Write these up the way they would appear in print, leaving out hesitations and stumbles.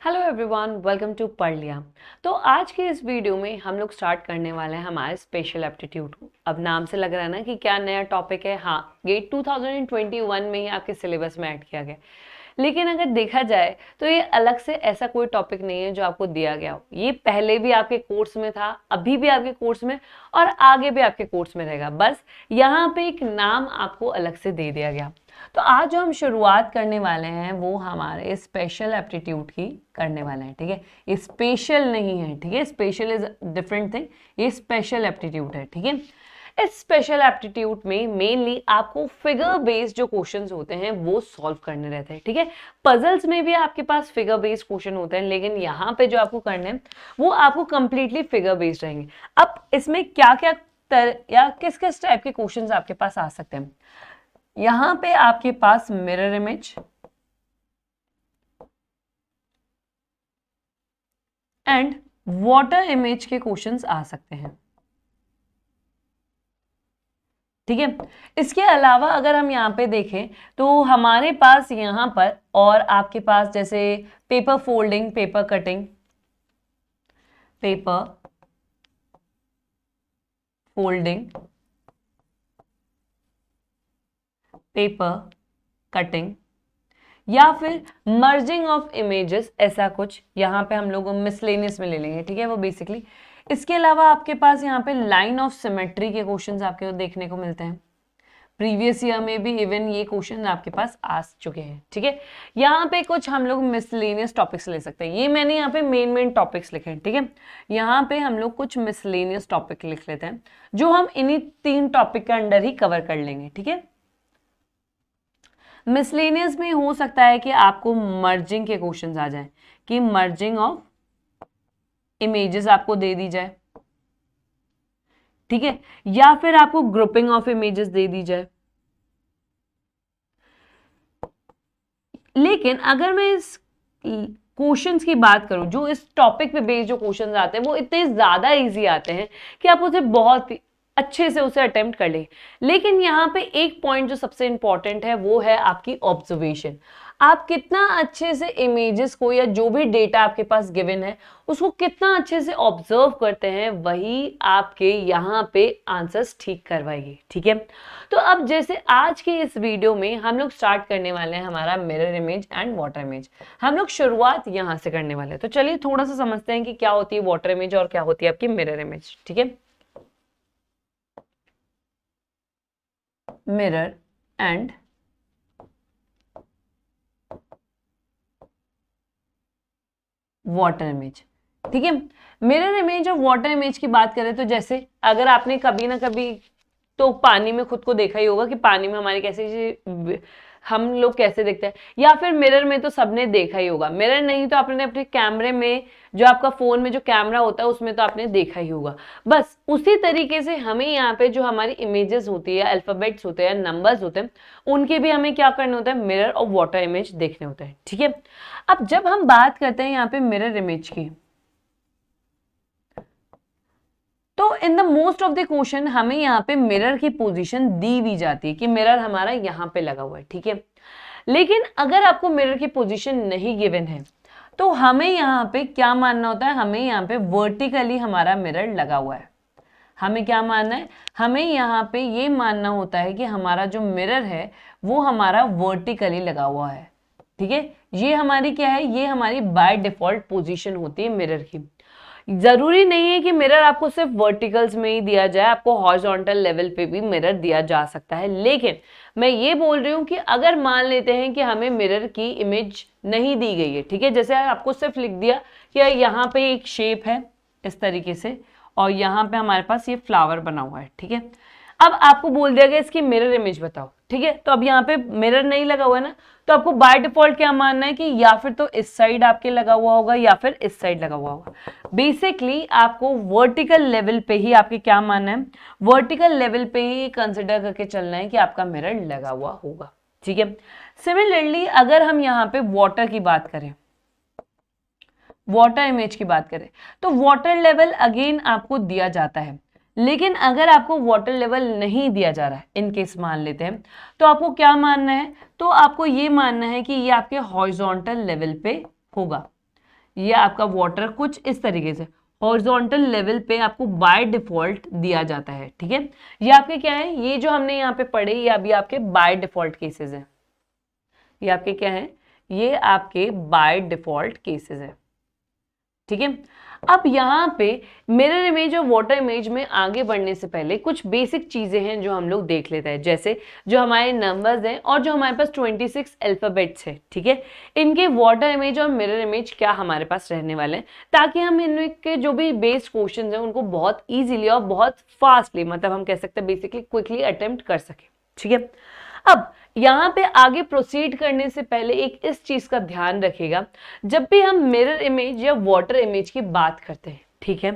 Hello everyone, welcome to पढ़ लिया। तो आज के इस वीडियो में हम लोग स्टार्ट करने वाले हैं हमारे स्पेशल एप्टीट्यूड को। अब नाम से लग रहा है ना कि क्या नया टॉपिक है। हाँ, गेट 2021 में ही आपके सिलेबस में ऐड किया गया, लेकिन अगर देखा जाए तो ये अलग से ऐसा कोई टॉपिक नहीं है जो आपको दिया गया हो। ये पहले भी आपके कोर्स में था, अभी भी आपके कोर्स में और आगे भी आपके कोर्स में रहेगा। बस यहाँ पे एक नाम आपको अलग से दे दिया गया। तो आज जो हम शुरुआत करने वाले हैं वो हमारे स्पेशल एप्टीट्यूड की करने वाले हैं। ठीक है, ये स्पेशल नहीं है। ठीक है, स्पेशल इज डिफरेंट थिंग, ये स्पेशल एप्टीट्यूड है। ठीक है, इस स्पेशल एप्टीट्यूड में मेनली आपको फिगर बेस्ड जो क्वेश्चंस होते हैं वो सॉल्व करने रहते हैं। ठीक है, पजल्स में भी आपके पास फिगर बेस्ड क्वेश्चन होते हैं, लेकिन यहाँ पे जो आपको करने हैं वो आपको कंप्लीटली फिगर बेस्ड रहेंगे। अब इसमें क्या क्या या किस किस टाइप के क्वेश्चंस आपके पास आ सकते हैं। यहां पे आपके पास mirror image and water image के क्वेश्चंस आ सकते हैं। ठीक है, इसके अलावा अगर हम यहाँ पे देखें तो हमारे पास यहाँ पर और आपके पास जैसे paper folding, paper cutting, paper folding, paper cutting या फिर मर्जिंग ऑफ इमेजेस, ऐसा कुछ यहाँ पे हम लोग मिसलेनियस में ले लेंगे। ठीक है, वो बेसिकली। इसके अलावा आपके पास यहाँ पे लाइन ऑफ सिमेट्री के क्वेश्चंस आपके देखने को मिलते हैं। प्रीवियस ईयर में भी इवन ये क्वेश्चन आपके पास आ चुके हैं। ठीक है, यहाँ पे कुछ हम लोग मिसलेनियस टॉपिक्स ले सकते हैं। ये मैंने यहाँ पे मेन टॉपिक्स लिखे हैं। ठीक है, यहाँ पे हम लोग कुछ मिसलेनियस टॉपिक लिख लेते हैं जो हम इन्हीं 3 टॉपिक के अंडर ही कवर कर लेंगे। ठीक है, मिसलेनियस में हो सकता है कि आपको मर्जिंग के क्वेश्चंस आ जाएं, कि मर्जिंग ऑफ इमेजेस आपको दे दी जाए। ठीक है, या फिर आपको ग्रुपिंग ऑफ इमेजेस दे दी जाए। लेकिन अगर मैं इस क्वेश्चंस की बात करूं, जो इस टॉपिक पे बेस्ड जो क्वेश्चंस आते हैं वो इतने ज्यादा इजी आते हैं कि आप उसे बहुत अच्छे से उसे अटेम्प्ट कर लेंगे। लेकिन यहाँ पे एक पॉइंट जो सबसे इंपॉर्टेंट है वो है आपकी ऑब्जर्वेशन। आप कितना अच्छे से इमेजेस को या जो भी डेटा आपके पास गिवन है उसको कितना अच्छे से ऑब्जर्व करते हैं, वही आपके यहाँ पे आंसर्स ठीक करवाएगी। ठीक है, तो अब जैसे आज की इस वीडियो में हम लोग स्टार्ट करने वाले हैं हमारा mirror image and water image. हम लोग शुरुआत यहाँ से करने वाले हैं। तो चलिए थोड़ा सा समझते हैं कि क्या होती है वाटर इमेज और क्या होती है आपकी मिरर इमेज। ठीक है, मिरर एंड वाटर इमेज। ठीक है, मिरर इमेज और वाटर इमेज की बात करें तो जैसे अगर आपने कभी ना कभी तो पानी में खुद को देखा ही होगा कि पानी में हमारे कैसे हम लोग कैसे दिखते हैं, या फिर मिरर में तो सबने देखा ही होगा। मिरर नहीं तो आपने अपने कैमरे में, जो आपका फोन में जो कैमरा होता है उसमें तो आपने देखा ही होगा। बस उसी तरीके से हमें यहाँ पे जो हमारी इमेजेस होती है, अल्फाबेट्स होते हैं, नंबर्स होते हैं, उनके भी हमें क्या करना होता है, मिरर और वाटर इमेज देखने होते हैं। ठीक है, अब जब हम बात करते हैं यहाँ पे मिरर इमेज की, तो in the most of the question हमें यहाँ पे मिरर की पोजीशन दी भी जाती है कि मिरर हमारा यहाँ पे लगा हुआ है। ठीक है, लेकिन अगर आपको मिरर की पोजीशन नहीं गिवन है तो हमें यहाँ पे क्या मानना होता है, हमें यहाँ पे वर्टिकली हमारा मिरर लगा हुआ है। हमें क्या मानना है, हमें यहाँ पे ये मानना होता है कि हमारा जो मिरर है वो हमारा वर्टिकली लगा हुआ है। ठीक है, ये हमारी क्या है, ये हमारी बाय डिफॉल्ट पोजीशन होती है मिरर की। जरूरी नहीं है कि मिरर आपको सिर्फ वर्टिकल्स में ही दिया जाए, आपको हॉरिजॉन्टल लेवल पे भी मिरर दिया जा सकता है। लेकिन मैं ये बोल रही हूँ कि अगर मान लेते हैं कि हमें मिरर की इमेज नहीं दी गई है, ठीक है, जैसे आपको सिर्फ लिख दिया कि यहाँ पे एक शेप है इस तरीके से और यहाँ पे हमारे पास ये फ्लावर बना हुआ है। ठीक है, अब आपको बोल दिया गया इसकी मिरर इमेज बताओ। ठीक है, तो अब यहाँ पे मिरर नहीं लगा हुआ है ना, तो आपको बाय डिफॉल्ट क्या मानना है कि या फिर तो इस साइड आपके लगा हुआ होगा या फिर इस साइड लगा हुआ होगा। बेसिकली आपको वर्टिकल लेवल पे ही आपके क्या मानना है, वर्टिकल लेवल पे ही कंसिडर करके चलना है कि आपका मिरर लगा हुआ होगा। ठीक है, सिमिलरली अगर हम यहाँ पे वाटर की बात करें, वाटर इमेज की बात करें, तो वाटर लेवल अगेन आपको दिया जाता है। लेकिन अगर आपको वाटर लेवल नहीं दिया जा रहा है, इन केस मान लेते हैं, तो आपको क्या मानना है, तो आपको ये मानना है कि ये आपके हॉरिजॉन्टल लेवल पे होगा। ये आपका वाटर कुछ इस तरीके से हॉरिजॉन्टल लेवल पे आपको बाय डिफॉल्ट दिया जाता है, ठीक है। ये आपके क्या है, ये जो हमने यहाँ पे पढ़े ये अभी आपके बाय डिफॉल्ट केसेस हैं। ये आपके क्या है, ये आपके बाय डिफॉल्ट केसेस है, ठीक है। अब यहाँ पे मिरर इमेज और वाटर इमेज में आगे बढ़ने से पहले कुछ बेसिक चीजें हैं जो हम लोग देख लेते हैं, जैसे जो हमारे नंबर्स हैं और जो हमारे पास 26 अल्फाबेट्स है, ठीक है, इनके वाटर इमेज और मिरर इमेज क्या हमारे पास रहने वाले हैं, ताकि हम इनके जो भी बेस्ड क्वेश्चन हैं उनको बहुत ईजिली और बहुत फास्टली, मतलब हम कह सकते हैं बेसिकली क्विकली अटेम्प्ट कर सके, ठीक है। अब यहाँ पे आगे प्रोसीड करने से पहले एक इस चीज का ध्यान रखिएगा, जब भी हम मिरर इमेज या वाटर इमेज की बात करते हैं, ठीक है,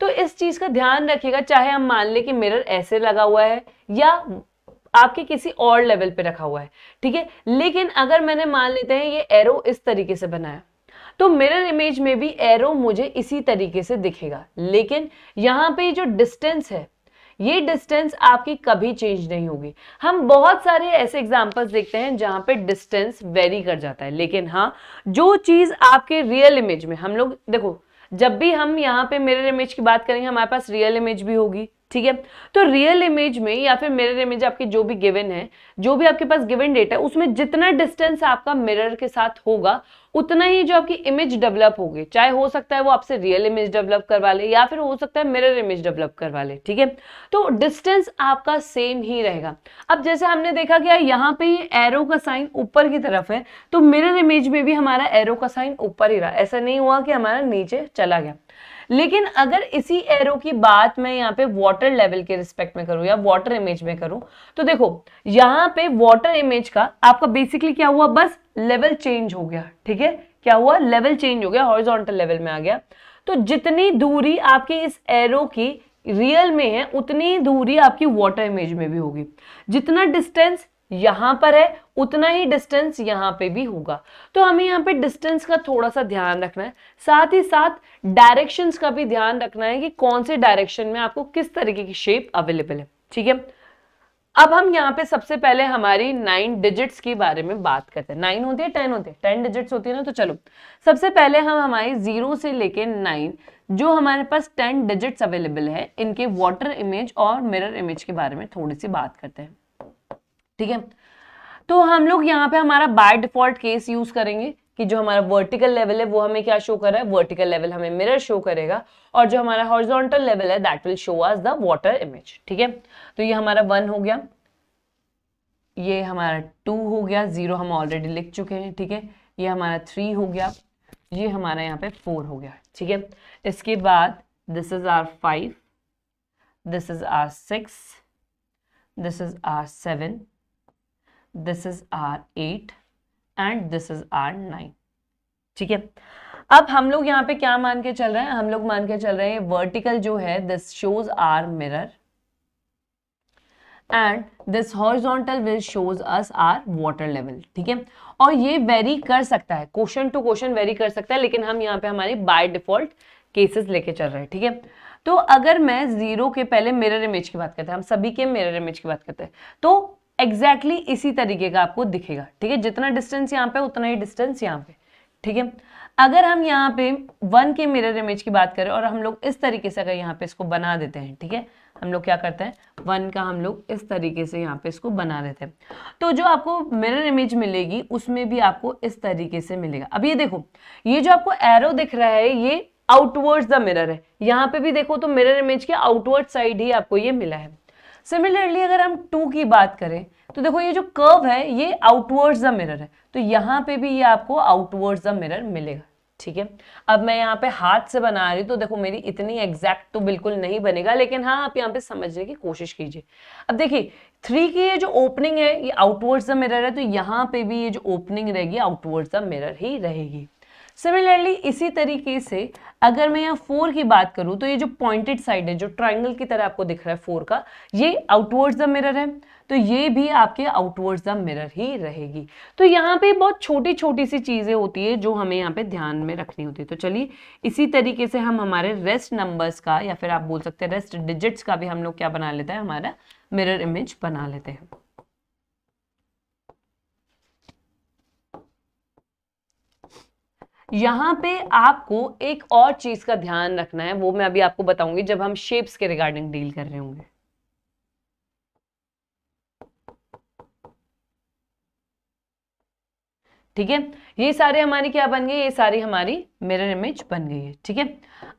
तो इस चीज का ध्यान रखिएगा, चाहे हम मान ले कि मिरर ऐसे लगा हुआ है या आपके किसी और लेवल पे रखा हुआ है, ठीक है, लेकिन अगर मैंने मान लेते हैं ये एरो इस तरीके से बनाया, तो मिरर इमेज में भी एरो मुझे इसी तरीके से दिखेगा, लेकिन यहाँ पे जो डिस्टेंस है ये डिस्टेंस आपकी कभी चेंज नहीं होगी। हम बहुत सारे ऐसे एग्जांपल्स देखते हैं जहां पे डिस्टेंस वेरी कर जाता है, लेकिन हाँ, जो चीज आपके रियल इमेज में, हम लोग देखो जब भी हम यहाँ पे मिरर इमेज की बात करेंगे हमारे पास रियल इमेज भी होगी, ठीक है। तो रियल इमेज में या फिर मिरर इमेज आपकी जो भी गिवन है, जो भी आपके पास गिवन डेटा है, उसमें जितना डिस्टेंस आपका मिरर के साथ होगा उतना ही जो आपकी इमेज डेवलप होगी, चाहे हो सकता है वो आपसे रियल इमेज डेवलप करवा ले या फिर हो सकता है मिरर इमेज डेवलप करवा ले, ठीक है। तो डिस्टेंस आपका सेम ही रहेगा। अब जैसे हमने देखा कि यहाँ पे ये एरो का साइन ऊपर की तरफ है, तो मिरर इमेज में भी हमारा एरो का साइन ऊपर ही रहा, ऐसा नहीं हुआ कि हमारा नीचे चला गया। लेकिन अगर इसी एरो की बात मैं यहाँ पे वाटर लेवल के रिस्पेक्ट में करूँ या वाटर इमेज में करूँ, तो देखो यहाँ पे वाटर इमेज का आपका बेसिकली क्या हुआ, बस लेवल चेंज हो गया, ठीक है, क्या हुआ, लेवल चेंज हो गया, हॉरिजॉन्टल लेवल में आ गया। तो जितनी दूरी आपकी इस एरो की रियल में है उतनी दूरी आपकी वाटर इमेज में भी होगी, जितना डिस्टेंस यहां पर है उतना ही डिस्टेंस यहां पे भी होगा। तो हमें यहाँ पे डिस्टेंस का थोड़ा सा ध्यान रखना है, साथ ही साथ डायरेक्शंस का भी ध्यान रखना है कि कौन से डायरेक्शन में आपको किस तरीके की शेप अवेलेबल है, ठीक है। अब हम यहाँ पे सबसे पहले हमारी 9 डिजिट्स के बारे में बात करते हैं। 9 होती है 10 होती है, 10 डिजिट्स होती है ना, तो चलो सबसे पहले हम हमारी 0 से लेके 9 जो हमारे पास 10 डिजिट्स अवेलेबल है इनके वाटर इमेज और मिरर इमेज के बारे में थोड़ी सी बात करते हैं, ठीक है। तो हम लोग यहाँ पे हमारा बाय डिफॉल्ट केस यूज करेंगे कि जो हमारा वर्टिकल लेवल है वो हमें क्या शो कर रहा है, वर्टिकल लेवल हमें मिरर शो करेगा, और जो हमारा हॉरिजॉन्टल लेवल है that will show us the water image, ठीक है। तो ये हमारा 1 हो गया, ये हमारा 2 हो गया, 0 हम ऑलरेडी लिख चुके हैं, ठीक है, ये हमारा 3 हो गया, ये हमारा यहाँ पे 4 हो गया, ठीक है। इसके बाद this is our 5, this is our 6, this is our 7, this is our 8 and this is our 9, ठीक है। अब हम लोग यहाँ पे क्या मान के चल रहे हैं, हम लोग मान के चल रहे हैं वर्टिकल जो है this shows our mirror and this horizontal will shows us our water level, ठीक है। और ये वेरी कर सकता है, क्वेश्चन टू क्वेश्चन वेरी कर सकता है, लेकिन हम यहाँ पे हमारी बाय डिफॉल्ट केसेस लेके चल रहे हैं, ठीक है। तो अगर मैं 0 के पहले मिरर इमेज की बात करते हैं, हम सभी के मिरर इमेज की बात करते हैं, तो एग्जैक्टली इसी तरीके का आपको दिखेगा, ठीक है, जितना डिस्टेंस यहाँ पे उतना ही डिस्टेंस यहाँ पे, ठीक है। अगर हम यहाँ पे 1 के मिरर इमेज की बात करें और हम लोग इस तरीके से अगर यहाँ पे इसको बना देते हैं, ठीक है, हम लोग क्या करते हैं 1 का हम लोग इस तरीके से यहाँ पे इसको बना देते हैं, तो जो आपको मिरर इमेज मिलेगी उसमें भी आपको इस तरीके से मिलेगा। अब ये देखो, ये जो आपको एरो दिख रहा है ये आउटवर्ड्स द मिरर है, यहाँ पे भी देखो तो मिरर इमेज के आउटवर्ड साइड ही आपको ये मिला है। सिमिलरली अगर हम 2 की बात करें तो देखो ये जो कर्व है ये आउटवर्ड्स द मिरर है, तो यहाँ पे भी ये आपको आउटवर्ड्स द मिरर मिलेगा, ठीक है। अब मैं यहाँ पे हाथ से बना रही हूँ तो देखो मेरी इतनी एग्जैक्ट तो बिल्कुल नहीं बनेगा, लेकिन हाँ आप यहाँ पे समझने की कोशिश कीजिए। अब देखिए 3 की ये जो ओपनिंग है ये आउटवर्ड्स द मिरर है, तो यहाँ पे भी ये जो ओपनिंग रहेगी आउटवर्ड्स द मिरर ही रहेगी। सिमिलरली इसी तरीके से अगर मैं यहाँ 4 की बात करूं तो ये जो पॉइंटेड साइड है जो ट्राइंगल की तरह आपको दिख रहा है 4 का, ये आउटवर्ड्स द मिरर है, तो ये भी आपके आउटवर्ड्स द मिरर ही रहेगी। तो यहाँ पे बहुत छोटी छोटी सी चीजें होती है जो हमें यहाँ पे ध्यान में रखनी होती है। तो चलिए इसी तरीके से हम हमारे रेस्ट नंबर्स का या फिर आप बोल सकते हैं रेस्ट डिजिट्स का भी हम लोग क्या बना लेते हैं, हमारा मिरर इमेज बना लेते हैं। यहाँ पे आपको एक और चीज का ध्यान रखना है, वो मैं अभी आपको बताऊंगी जब हम शेप्स के रिगार्डिंग डील कर रहे होंगे। ठीक है, ये सारे हमारी क्या बन गए, ये सारी हमारी मिरर इमेज बन गई है। ठीक है,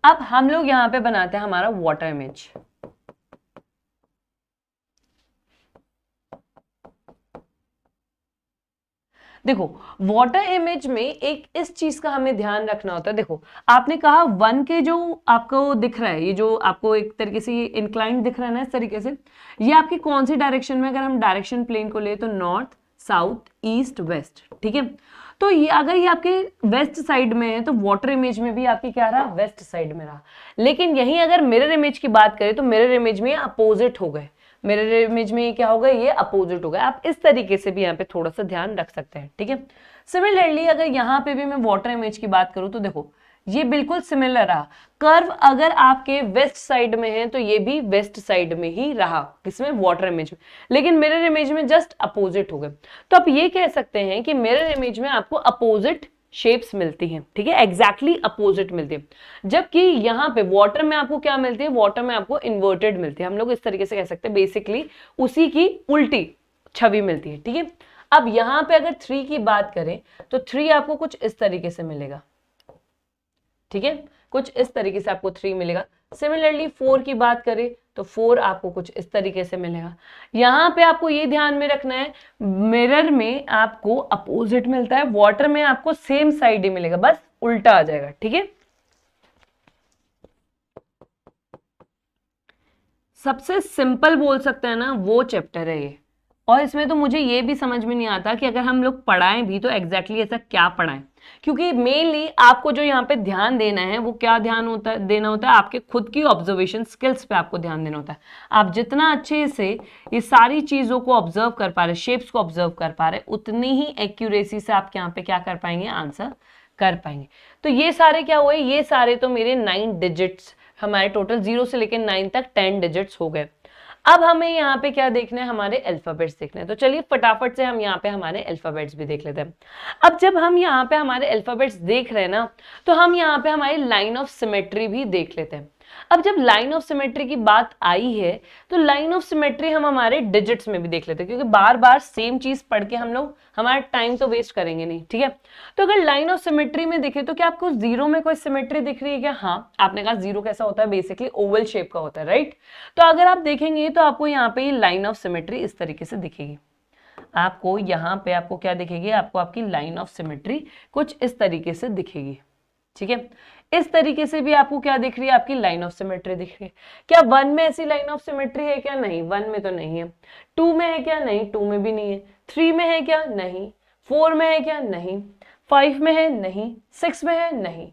अब हम लोग यहाँ पे बनाते हैं हमारा वाटर इमेज। देखो वाटर इमेज में एक इस चीज का हमें ध्यान रखना होता है। देखो आपने कहा वन के जो आपको दिख रहा है, ये जो आपको एक तरीके से इंक्लाइंड दिख रहा है ना इस तरीके से, ये आपकी कौन सी डायरेक्शन में, अगर हम डायरेक्शन प्लेन को ले तो नॉर्थ साउथ ईस्ट वेस्ट। ठीक है, तो ये अगर ये आपके वेस्ट साइड में है तो वाटर इमेज में भी आपकी क्या रहा, वेस्ट साइड में रहा। लेकिन यहीं अगर मिरर इमेज की बात करें तो मिरर इमेज में अपोजिट हो गए, मिरर इमेज में क्या होगा, ये अपोजिट होगा। आप इस तरीके से भी यहाँ पे थोड़ा सा ध्यान रख सकते हैं। ठीक है, सिमिलरली अगर यहाँ पे भी मैं वाटर इमेज की बात करूँ तो देखो ये बिल्कुल सिमिलर रहा। कर्व अगर आपके वेस्ट साइड में है तो ये भी वेस्ट साइड में ही रहा, किसमें, वाटर इमेज में। लेकिन मिरर इमेज में जस्ट अपोजिट हो गए। तो आप ये कह सकते हैं कि मिरर इमेज में आपको अपोजिट शेप्स मिलती हैं। ठीक है, एग्जैक्टली अपोजिट मिलती है। जबकि यहाँ पे वाटर में आपको क्या मिलती है, वाटर में आपको इन्वर्टेड मिलती है। हम लोग इस तरीके से कह सकते हैं, बेसिकली उसी की उल्टी छवि मिलती है। ठीक है, अब यहाँ पे अगर 3 की बात करें तो 3 आपको कुछ इस तरीके से मिलेगा। ठीक है, कुछ इस तरीके से आपको 3 मिलेगा। सिमिलरली 4 की बात करें तो 4 आपको कुछ इस तरीके से मिलेगा। यहां पे आपको ये ध्यान में रखना है, मिरर में आपको अपोजिट मिलता है, वाटर में आपको सेम साइड ही मिलेगा, बस उल्टा आ जाएगा। ठीक है, सबसे सिंपल बोल सकते हैं ना वो चैप्टर है ये। और इसमें तो मुझे ये भी समझ में नहीं आता कि अगर हम लोग पढ़ाएं भी तो एग्जैक्टली ऐसा क्या पढ़ाएं, क्योंकि मेनली आपको जो यहाँ पे ध्यान देना है वो क्या ध्यान होता है, देना होता है आपके खुद की ऑब्जर्वेशन स्किल्स पे आपको ध्यान देना होता है। आप जितना अच्छे से ये सारी चीजों को ऑब्जर्व कर पा रहे, शेप्स को ऑब्जर्व कर पा रहे, उतनी ही एक्यूरेसी से आप यहाँ पे क्या कर पाएंगे, आंसर कर पाएंगे। तो ये सारे क्या हुए, ये सारे तो मेरे 9 डिजिट्स, हमारे टोटल 0 से लेकर 9 तक 10 डिजिट्स हो गए। अब हमें यहाँ पे क्या देखना है, हमारे अल्फाबेट्स देखने हैं। तो चलिए फटाफट से हम यहाँ पे हमारे अल्फाबेट्स भी देख लेते हैं। अब जब हम यहाँ पे हमारे अल्फाबेट्स देख रहे हैं ना, तो हम यहाँ पे हमारी लाइन ऑफ सिमेट्री भी देख लेते हैं। अब जब लाइन ऑफ सिमेट्री की बात आई है तो लाइन ऑफ सिमेट्री हम हमारे डिजिट्स में भी देख लेते हैं, क्योंकि बार बार सेम चीज पढ़ के हम लोग हमारा टाइम तो वेस्ट करेंगे नहीं। ठीक है, तो अगर लाइन ऑफ सिमेट्री में देखें तो क्या आपको जीरो में कोई सिमेट्री दिख रही है क्या? हाँ, आपने कहा जीरो कैसा होता है, बेसिकली ओवल शेप का होता है, राइट। तो अगर आप देखेंगे तो आपको यहाँ पे लाइन ऑफ सिमेट्री इस तरीके से दिखेगी। आपको यहाँ पे आपको क्या दिखेगी, आपको आपकी लाइन ऑफ सिमेट्री कुछ इस तरीके से दिखेगी। ठीक है, इस तरीके से भी आपको क्या दिख रही है, आपकी लाइन ऑफ सिमेट्री दिख रही है। क्या 1 में ऐसी लाइन ऑफ सिमेट्री है क्या? नहीं, 1 में तो नहीं है। 2 में है क्या? नहीं, 2 में भी नहीं है। 3 में है क्या? नहीं। 4 में है क्या? नहीं। 5 में है? नहीं। 6 में है? नहीं।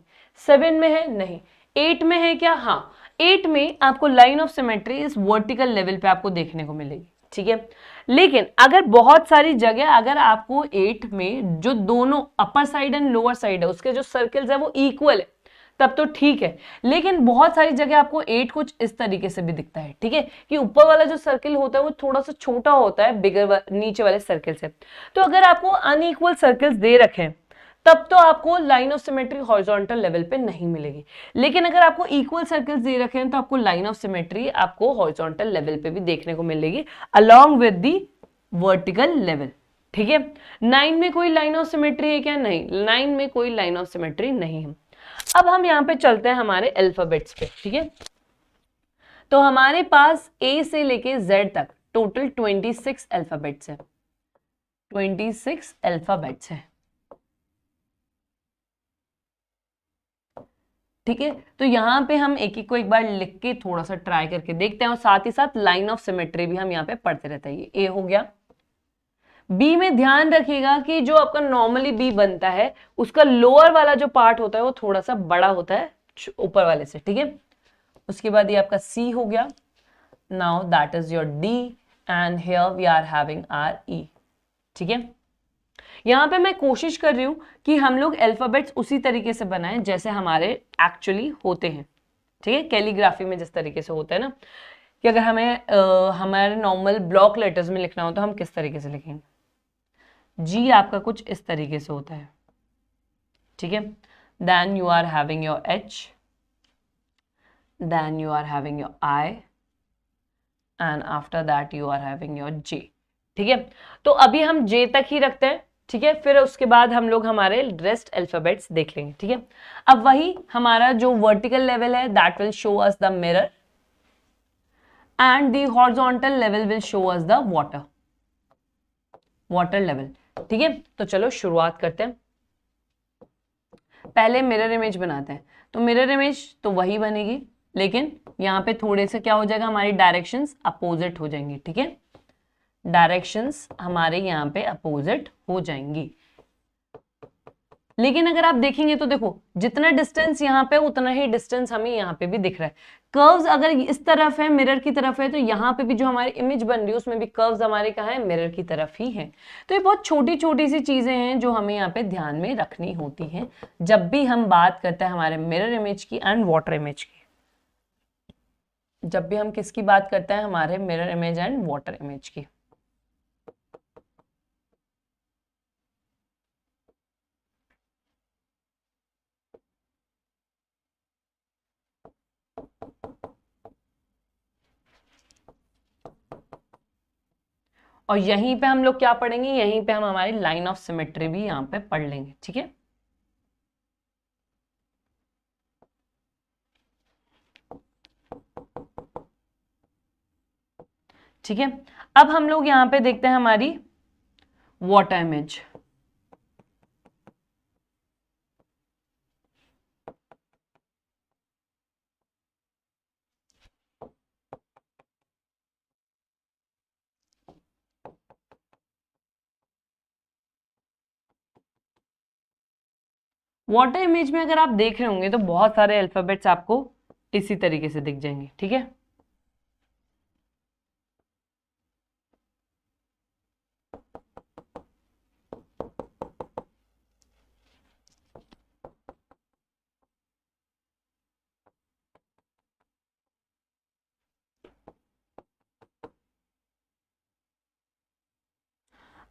7 में है? नहीं। 8 में है क्या? हाँ, 8 में आपको लाइन ऑफ सिमेट्री इस वर्टिकल लेवल पे आपको देखने को मिलेगी। ठीक है, लेकिन अगर बहुत सारी जगह अगर आपको 8 में जो दोनों upper side and lower side है उसके जो सर्कल्स है वो इक्वल है तब तो ठीक है। लेकिन बहुत सारी जगह आपको 8 कुछ इस तरीके से भी दिखता है। ठीक है, कि ऊपर वाला जो सर्कल होता है वो थोड़ा सा छोटा होता है बिगर नीचे वाले सर्कल से। तो अगर आपको अनइक्वल सर्कल्स दे रखे तब तो आपको line of symmetry horizontal level पे नहीं मिलेगी। लेकिन अगर आपको इक्वल सर्कल्स दे रखे हैं तो आपको लाइन ऑफ सिमेट्री आपको हॉरिजॉन्टल लेवल पे भी देखने को मिलेगी along with the vertical level. ठीक है, 9 में कोई लाइन ऑफ सिमेट्री है क्या? नहीं, 9 में कोई लाइन ऑफ सिमेट्री नहीं है। अब हम यहां पे चलते हैं हमारे अल्फाबेट्स पे। ठीक है, तो हमारे पास ए से लेके जेड तक टोटल 26 अल्फाबेट्स है। 26 अल्फाबेट्स है। ठीक है, तो यहां पे हम एक एक को एक बार लिख के थोड़ा सा ट्राई करके देखते हैं और साथ ही साथ लाइन ऑफ सिमेट्री भी हम यहाँ पे पढ़ते रहते हैं। ये ए हो गया। बी में ध्यान रखिएगा कि जो आपका नॉर्मली बी बनता है उसका लोअर वाला जो पार्ट होता है वो थोड़ा सा बड़ा होता है ऊपर वाले से। ठीक है, उसके बाद ये आपका सी हो गया। Now that is your D and here we are having our E. ठीक है, यहां पे मैं कोशिश कर रही हूं कि हम लोग अल्फाबेट्स उसी तरीके से बनाएं जैसे हमारे एक्चुअली होते हैं। ठीक है, कैलीग्राफी में जिस तरीके से होता है ना, कि अगर हमें हमारे नॉर्मल ब्लॉक लेटर्स में लिखना हो तो हम किस तरीके से लिखेंगे। जी आपका कुछ इस तरीके से होता है। ठीक है, then you are having your H, then you are having your I, and after that you are having your J. ठीक है, तो अभी हम J तक ही रखते हैं, ठीक है, फिर उसके बाद हम लोग हमारे रेस्ट अल्फाबेट्स देख लेंगे, ठीक है। अब वही हमारा जो वर्टिकल लेवल है that will show us the mirror and the horizontal level will show us the water level, ठीक है। तो चलो शुरुआत करते हैं, पहले मिरर इमेज बनाते हैं। तो मिरर इमेज तो वही बनेगी, लेकिन यहाँ पे थोड़े से क्या हो जाएगा, हमारी डायरेक्शंस अपोजिट हो जाएंगी, ठीक है, डायरेक्शंस हमारे यहाँ पे अपोजिट हो जाएंगी। लेकिन अगर आप देखेंगे तो देखो जितना डिस्टेंस यहाँ पे उतना ही डिस्टेंस हमें यहाँ पे भी दिख रहा है। कर्व्स अगर इस तरफ है, मिरर की तरफ है, तो यहाँ पे भी जो हमारी इमेज बन रही है उसमें भी कर्व्स हमारे कहाँ है, मिरर की तरफ ही है। तो ये बहुत छोटी छोटी सी चीजें हैं जो हमें यहाँ पे ध्यान में रखनी होती हैं जब भी हम बात करते हैं हमारे मिरर इमेज की एंड वाटर इमेज की। जब भी हम किसकी बात करते हैं, हमारे mirror image and water image की। और यहीं पे हम लोग क्या पढ़ेंगे, यहीं पे हम हमारी लाइन ऑफ सिमेट्री भी यहाँ पे पढ़ लेंगे, ठीक है। ठीक है, अब हम लोग यहाँ पे देखते हैं हमारी वाटर इमेज। वाटर इमेज में अगर आप देख रहे होंगे तो बहुत सारे अल्फाबेट्स आपको इसी तरीके से दिख जाएंगे, ठीक है।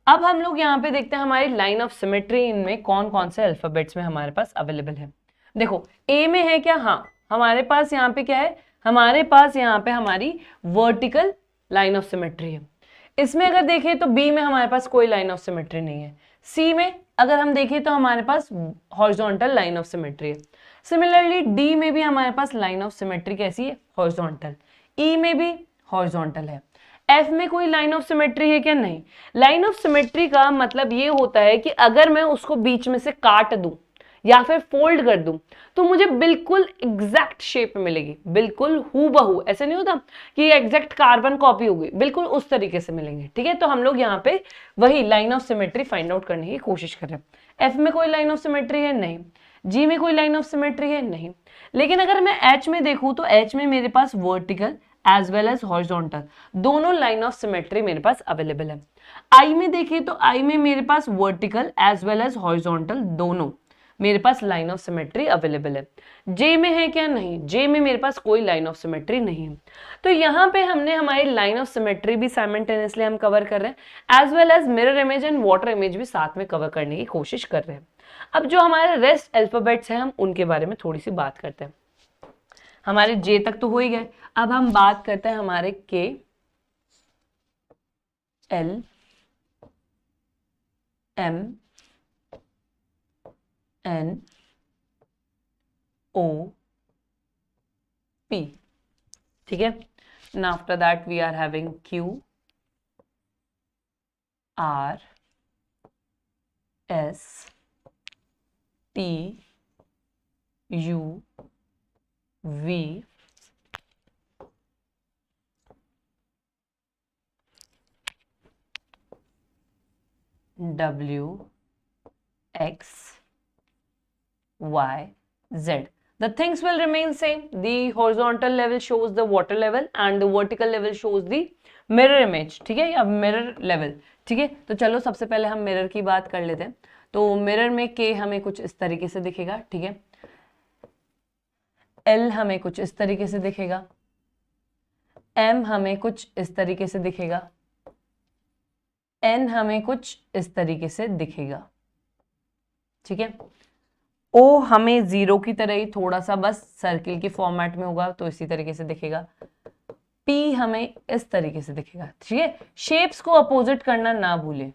अब हम लोग यहाँ पे देखते हैं हमारी लाइन ऑफ सिमेट्री इनमें कौन कौन से अल्फाबेट्स में हमारे पास अवेलेबल है। देखो ए में है क्या, हाँ हमारे पास यहाँ पे क्या है, हमारे पास यहाँ पे हमारी वर्टिकल लाइन ऑफ सिमेट्री है। इसमें अगर देखें तो बी में हमारे पास कोई लाइन ऑफ सिमेट्री नहीं है। सी में अगर हम देखें तो हमारे पास हॉरिजॉन्टल लाइन ऑफ सिमेट्री है। सिमिलरली डी में भी हमारे पास लाइन ऑफ सिमेट्री कैसी है, हॉरिजॉन्टल। ई में भी हॉरिजॉन्टल है। एफ में कोई लाइन ऑफ सिमेट्री है क्या, नहीं। लाइन ऑफ सिमेट्री का मतलब ये होता है कि अगर मैं उसको बीच में से काट दूं या फिर फोल्ड कर दूं तो मुझे बिल्कुल एग्जैक्ट शेप मिलेगी, बिल्कुल हूबहू। ऐसे नहीं होता कि एग्जैक्ट कार्बन कॉपी होगी, बिल्कुल उस तरीके से मिलेंगे, ठीक है। तो हम लोग यहाँ पे वही line of symmetry find out करने की कोशिश कर रहे हैं। एफ में कोई लाइन ऑफ सिमेट्री है, नहीं। जी में कोई लाइन ऑफ सिमेट्री है, नहीं। लेकिन अगर मैं एच में देखूं तो एच में मेरे पास vertical as well as horizontal दोनों लाइन ऑफ सिमेट्री मेरे पास अवेलेबल है। आई में देखिए तो आई में मेरे पास vertical as well as horizontal दोनों मेरे पास लाइन ऑफ सिमेट्री अवेलेबल है। जे में है क्या, नहीं। जे में मेरे पास कोई लाइन ऑफ सिमेट्री नहीं है। तो यहाँ पे हमने हमारी लाइन ऑफ सिमेट्री भी साइमल्टेनियसली हम कवर कर रहे हैं as well as mirror image and water image भी साथ में कवर करने की कोशिश कर रहे हैं। अब जो हमारे रेस्ट अल्फाबेट्स हैं हम उनके बारे में थोड़ी सी बात करते हैं। हमारे जे तक तो हो ही गए, अब हम बात करते हैं हमारे K, L, M, N, O, P, ठीक है। And after that we are having Q, R, S, T, U, V, W, X, Y, Z. The things will remain same. The horizontal level shows the water level and the vertical level shows the mirror image, ठीक है, या mirror level, ठीक है। तो चलो सबसे पहले हम मिरर की बात कर लेते हैं। तो मिरर में के हमें कुछ इस तरीके से दिखेगा, ठीक है। एल हमें कुछ इस तरीके से दिखेगा, एम हमें कुछ इस तरीके से दिखेगा, एन हमें कुछ इस तरीके से दिखेगा, ठीक है। ओ हमें 0 की तरह ही थोड़ा सा बस सर्किल के फॉर्मेट में होगा, तो इसी तरीके से दिखेगा। P हमें इस तरीके से दिखेगा, ठीक है। शेप्स को अपोजिट करना ना भूलें।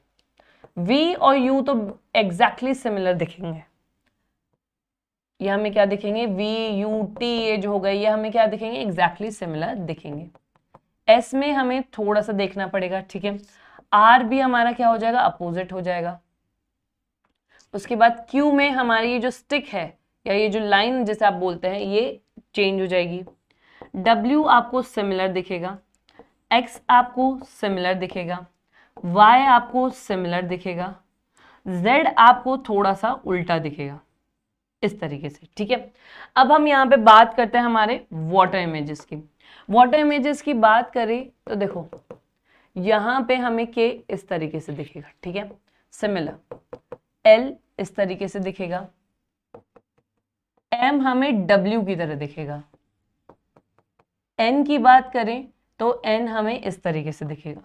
V और U तो एग्जैक्टली सिमिलर दिखेंगे। ये हमें क्या दिखेंगे, V U T ये जो हो गए, ये हमें क्या दिखेंगे, एग्जैक्टली सिमिलर दिखेंगे। S में हमें थोड़ा सा देखना पड़ेगा, ठीक है। R भी हमारा क्या हो जाएगा, अपोजिट हो जाएगा। उसके बाद Q में हमारी ये जो स्टिक है या ये जो लाइन जैसे आप बोलते हैं, ये चेंज हो जाएगी। W आपको सिमिलर दिखेगा, X आपको सिमिलर दिखेगा, Y आपको सिमिलर दिखेगा, Z आपको थोड़ा सा उल्टा दिखेगा, इस तरीके से, ठीक है। अब हम यहाँ पे बात करते हैं हमारे वाटर इमेजेस की। वाटर इमेजेस की बात करें तो देखो यहाँ पे हमें K इस तरीके से दिखेगा, ठीक है, सिमिलर। L इस तरीके से दिखेगा, M हमें W की तरह दिखेगा। N की बात करें तो N हमें इस तरीके से दिखेगा,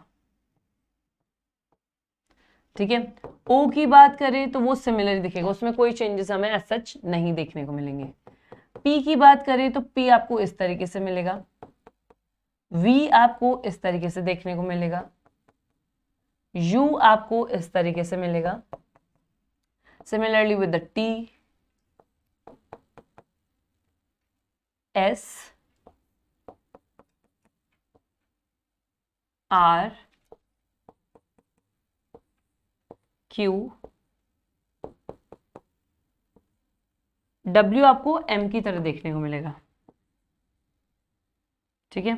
ठीक है। O की बात करें तो वो सिमिलर दिखेगा, उसमें कोई चेंजेस हमें एज सच नहीं देखने को मिलेंगे। P की बात करें तो P आपको इस तरीके से मिलेगा, V आपको इस तरीके से देखने को मिलेगा, U आपको इस तरीके से मिलेगा। Similarly with the T, S, R, Q, W आपको M की तरह देखने को मिलेगा, ठीक है।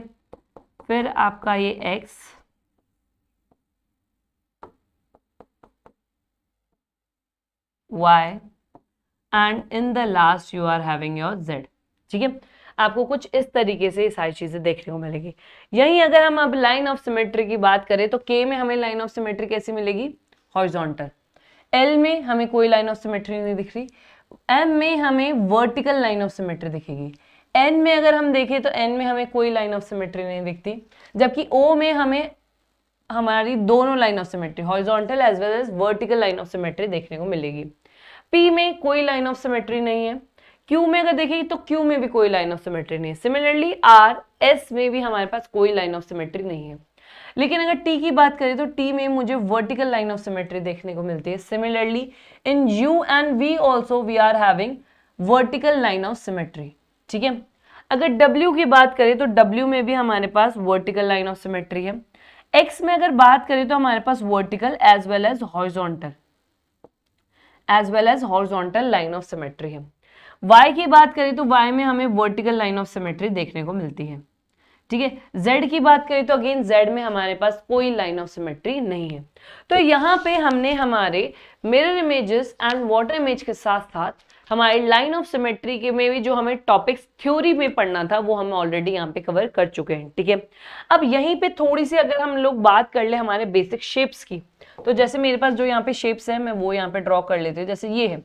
फिर आपका ये X, Y and in the last you are having your Z, ठीक है। आपको कुछ इस तरीके से सारी चीजें देखने को मिलेगी। यहीं अगर हम अब लाइन ऑफ सिमेट्री की बात करें तो K में हमें लाइन ऑफ सिमेट्री कैसी मिलेगी, हॉरिजॉन्टल। L में हमें कोई लाइन ऑफ सिमेट्री नहीं दिख रही। M में हमें वर्टिकल लाइन ऑफ सिमेट्री दिखेगी। N में अगर हम देखें तो N में हमें कोई लाइन ऑफ सिमेट्री नहीं दिखती, जबकि O में हमें हमारी दोनों line of symmetry, horizontal as well as vertical line of symmetry देखने को मिलेगी। P में कोई लाइन ऑफ सिमेट्री नहीं है। Q में अगर देखेंगे तो Q में भी कोई लाइन ऑफ सिमेट्री नहीं है। सिमिलरली R, S में भी हमारे पास कोई लाइन ऑफ सिमेट्री नहीं है। लेकिन अगर T की बात करें तो T में मुझे वर्टिकल लाइन ऑफ सिमेट्री देखने को मिलती है। Similarly in U and V also we are having vertical line of symmetry, ठीक है। अगर W की बात करें तो W में भी हमारे पास वर्टिकल लाइन ऑफ सिमेट्री है। X में अगर बात करें तो हमारे पास vertical as well as horizontal line of symmetry है। Y की बात करें तो Y में हमें वर्टिकल लाइन ऑफ सिमेट्री देखने को मिलती है, ठीक है। Z की बात करें तो अगेन Z में हमारे पास कोई लाइन ऑफ सिमेट्री नहीं है। तो यहाँ पे हमने हमारे mirror images and water image के साथ साथ हमारे लाइन ऑफ सिमेट्री के में भी जो हमें टॉपिक्स थ्योरी में पढ़ना था वो हम ऑलरेडी यहाँ पे कवर कर चुके हैं, ठीक है। अब यहीं पे थोड़ी सी अगर हम लोग बात कर ले हमारे बेसिक शेप्स की, तो जैसे मेरे पास जो यहाँ पे शेप्स है मैं वो यहाँ पे ड्रॉ कर लेती हूँ। जैसे ये है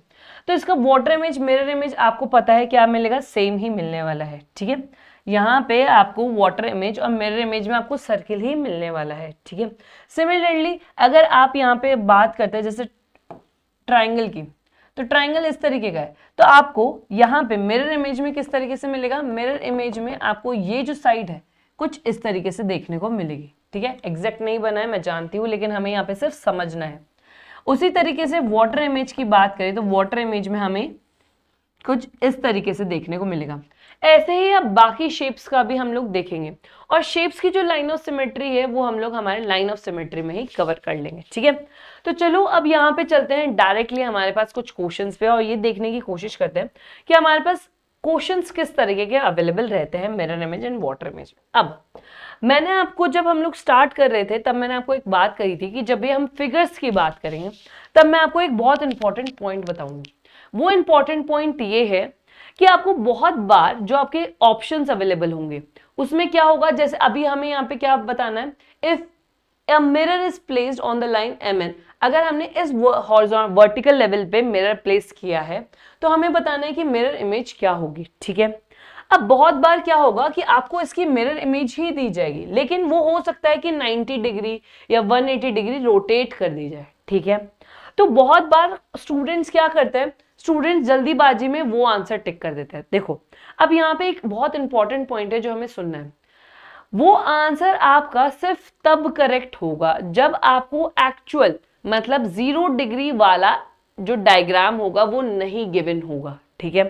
तो इसका वाटर इमेज मिरर इमेज आपको पता है क्या मिलेगा, सेम ही मिलने वाला है, ठीक है। यहाँ पे आपको वाटर इमेज और मिरर इमेज में आपको सर्किल ही मिलने वाला है, ठीक है। सिमिलरली अगर आप यहाँ पे बात करते हैं जैसे ट्राइंगल की, तो ट्राइंगल इस तरीके का है, तो आपको यहाँ पे मिरर इमेज में किस तरीके से मिलेगा, मिरर इमेज में आपको ये जो साइड है कुछ इस तरीके से देखने को मिलेगी, ठीक है। एग्जैक्ट नहीं बना है मैं जानती हूँ, लेकिन हमें यहाँ पे सिर्फ समझना है। उसी तरीके से वाटर इमेज की बात करें तो वाटर इमेज में हमें कुछ इस तरीके से देखने को मिलेगा। ऐसे ही अब बाकी शेप्स का भी हम लोग देखेंगे, और शेप्स की जो लाइन ऑफ सिमेट्री है वो हम लोग हमारे लाइन ऑफ सिमेट्री में ही कवर कर लेंगे, ठीक है। तो चलो अब यहाँ पे चलते हैं डायरेक्टली हमारे पास कुछ क्वेश्चंस पे, और ये देखने की कोशिश करते हैं कि हमारे पास क्वेश्चंस किस तरीके के अवेलेबल रहते हैं mirror image and water image. अब मैंने आपको, जब हम लोग स्टार्ट कर रहे थे तब मैंने आपको एक बात कही थी कि जब भी हम फिगर्स की बात करेंगे तब मैं आपको एक बहुत इंपॉर्टेंट पॉइंट बताऊंगी। वो इंपॉर्टेंट पॉइंट ये है कि आपको बहुत बार जो आपके ऑप्शंस अवेलेबल होंगे उसमें क्या होगा, जैसे अभी हमें यहाँ पे क्या बताना है, if a mirror is placed on the line MN, अगर हमने इस वर्टिकल लेवल पे मिरर प्लेस किया है तो हमें बताना है कि मिरर इमेज क्या होगी, ठीक है। अब बहुत बार क्या होगा कि आपको इसकी मिरर इमेज ही दी जाएगी, लेकिन वो हो सकता है कि 90 डिग्री या 180 डिग्री रोटेट कर दी जाए, ठीक है। तो बहुत बार स्टूडेंट्स क्या करते हैं, स्टूडेंट्स जल्दीबाजी में वो आंसर टिक कर देते हैं। देखो अब यहाँ पे एक बहुत इंपॉर्टेंट पॉइंट है जो हमें सुनना है, वो आंसर आपका सिर्फ तब करेक्ट होगा जब आपको एक्चुअल मतलब 0 डिग्री वाला जो डायग्राम होगा वो नहीं गिवन होगा, ठीक है।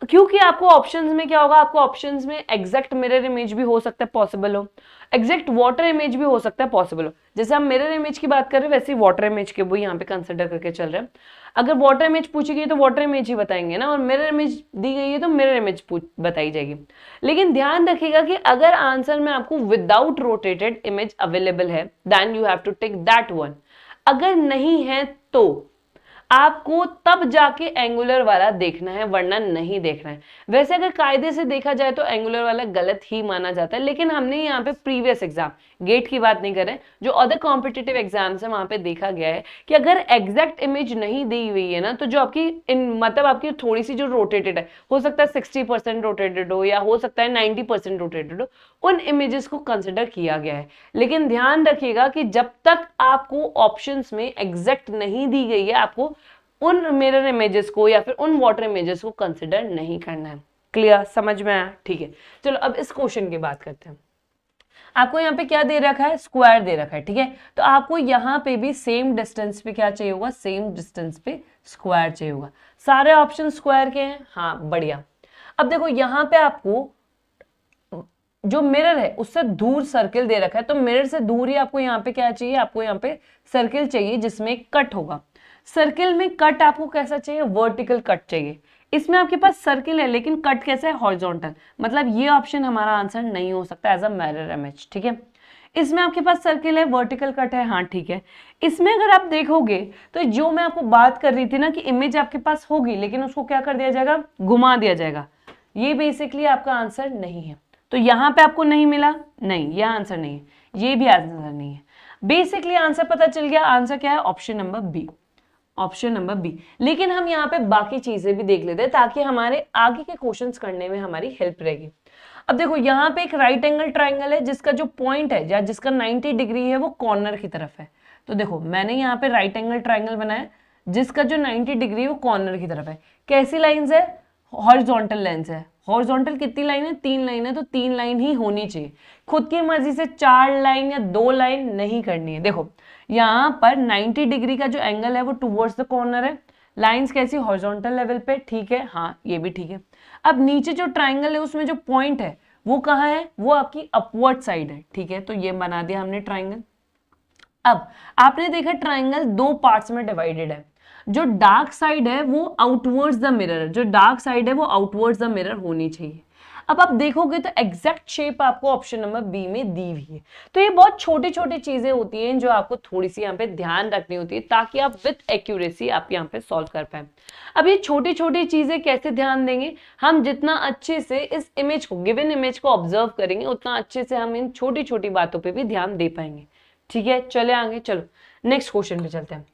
क्योंकि आपको ऑप्शंस में क्या होगा, आपको ऑप्शंस में एग्जैक्ट मिरर इमेज भी हो सकता है पॉसिबल हो, एग्जैक्ट वाटर इमेज भी हो सकता है पॉसिबल हो। जैसे हम मिरर इमेज की बात कर रहे हैं वैसे ही वाटर इमेज के वो यहाँ पे कंसिडर करके चल रहे हैं। अगर वाटर इमेज पूछी गई तो वाटर इमेज ही बताएंगे ना, और मिरर इमेज दी गई है तो मिरर इमेज बताई जाएगी। लेकिन ध्यान रखिएगा कि अगर आंसर में आपको विदाउट रोटेटेड इमेज अवेलेबल है then you have to take that one, अगर नहीं है तो आपको तब जाके एंगुलर वाला देखना है वरना नहीं देखना है। वैसे अगर कायदे से देखा जाए तो एंगुलर वाला गलत ही माना जाता है, लेकिन हमने यहाँ पे प्रीवियस एग्जाम गेट की बात नहीं कर रहे, जो अदर कॉम्पिटिटिव एग्जाम्स है वहां पे देखा गया है कि अगर एग्जैक्ट इमेज नहीं दी हुई है ना तो जो आपकी मतलब आपकी थोड़ी सी जो रोटेटेड है, हो सकता है 60% रोटेटेड हो या हो सकता है 90% रोटेटेड हो, उन इमेजेस को कंसिडर किया गया है। लेकिन ध्यान रखिएगा कि जब तक आपको ऑप्शंस में एग्जैक्ट नहीं दी गई है आपको उन मिरर इमेजेस को या फिर उन वाटर इमेजेस को कंसिडर नहीं करना है। क्लियर, समझ में आया? ठीक है, चलो अब इस क्वेश्चन की बात करते हैं। आपको यहाँ पे क्या दे रखा है, स्क्वायर दे रखा है, ठीक है। तो आपको यहाँ पे भी सेम डिस्टेंस पे क्या चाहिए होगा, सेम डिस्टेंस पे स्क्वायर चाहिए होगा। सारे ऑप्शन स्क्वायर के हैं, हाँ बढ़िया। अब देखो यहाँ पे आपको जो मिरर है उससे दूर सर्किल दे रखा है, तो मिरर से दूर ही आपको यहाँ पे क्या चाहिए, आपको यहाँ पे सर्किल चाहिए जिसमें कट होगा। सर्किल में कट आपको कैसा चाहिए, वर्टिकल कट चाहिए। इसमें आपके पास सर्किल है लेकिन कट कैसा है, हॉरिजॉन्टल, मतलब ये ऑप्शन हमारा आंसर नहीं हो सकता एज अ मिरर इमेज, ठीक है। इसमें आपके पास सर्किल है, वर्टिकल कट है, हाँ ठीक है। इसमें अगर आप देखोगे तो जो मैं आपको बात कर रही थी ना कि इमेज आपके पास होगी लेकिन उसको क्या कर दिया जाएगा, घुमा दिया जाएगा, ये बेसिकली आपका आंसर नहीं है। तो यहाँ पे आपको नहीं मिला, नहीं यह आंसर नहीं है, ये भी आंसर नहीं है। बेसिकली आंसर पता चल गया, आंसर क्या है, option number B, option number B. लेकिन हम यहाँ पे बाकी चीजें भी देख लेते हैं ताकि हमारे आगे के क्वेश्चंस करने में हमारी हेल्प रहेगी। अब देखो यहाँ पे एक राइट एंगल ट्राइंगल है जिसका जो पॉइंट है या जिसका 90 डिग्री है वो कॉर्नर की तरफ है। तो देखो मैंने यहाँ पे राइट एंगल ट्राइंगल बनाया जिसका जो 90 डिग्री है वो कॉर्नर की तरफ है। कैसी लाइंस है, हॉरिजॉन्टल लाइंस है। हॉरिजॉन्टल कितनी लाइन है, 3 लाइन है, तो 3 लाइन ही होनी चाहिए। खुद की मर्जी से 4 लाइन या 2 लाइन नहीं करनी है। देखो यहाँ पर 90 डिग्री का जो एंगल है वो टुवर्ड्स द कॉर्नर है, लाइंस कैसी, हॉरिजॉन्टल लेवल पे, ठीक है, हाँ ये भी ठीक है। अब नीचे जो ट्राइंगल है उसमें जो पॉइंट है वो कहाँ है, वो आपकी अपवर्ड साइड है, ठीक है। तो ये बना दिया हमने ट्राइंगल। अब आपने देखा ट्राइंगल 2 पार्ट्स में डिवाइडेड है, जो डार्क साइड है वो आउटवर्ड्स द मिरर, जो डार्क साइड है वो आउटवर्ड्स द मिरर होनी चाहिए। अब आप देखोगे तो एग्जैक्ट शेप आपको ऑप्शन नंबर बी में दी हुई है। तो ये बहुत छोटी छोटी चीजें होती हैं जो आपको थोड़ी सी यहाँ पे ध्यान रखनी होती है ताकि आप विद एक्यूरेसी आप यहाँ पे सॉल्व कर पाए। अब ये छोटी छोटी चीजें कैसे ध्यान देंगे, हम जितना अच्छे से इस इमेज को, गिवन इमेज को ऑब्जर्व करेंगे उतना अच्छे से हम इन छोटी छोटी बातों पर भी ध्यान दे पाएंगे, ठीक है। चले आगे, चलो नेक्स्ट क्वेश्चन पे चलते हैं।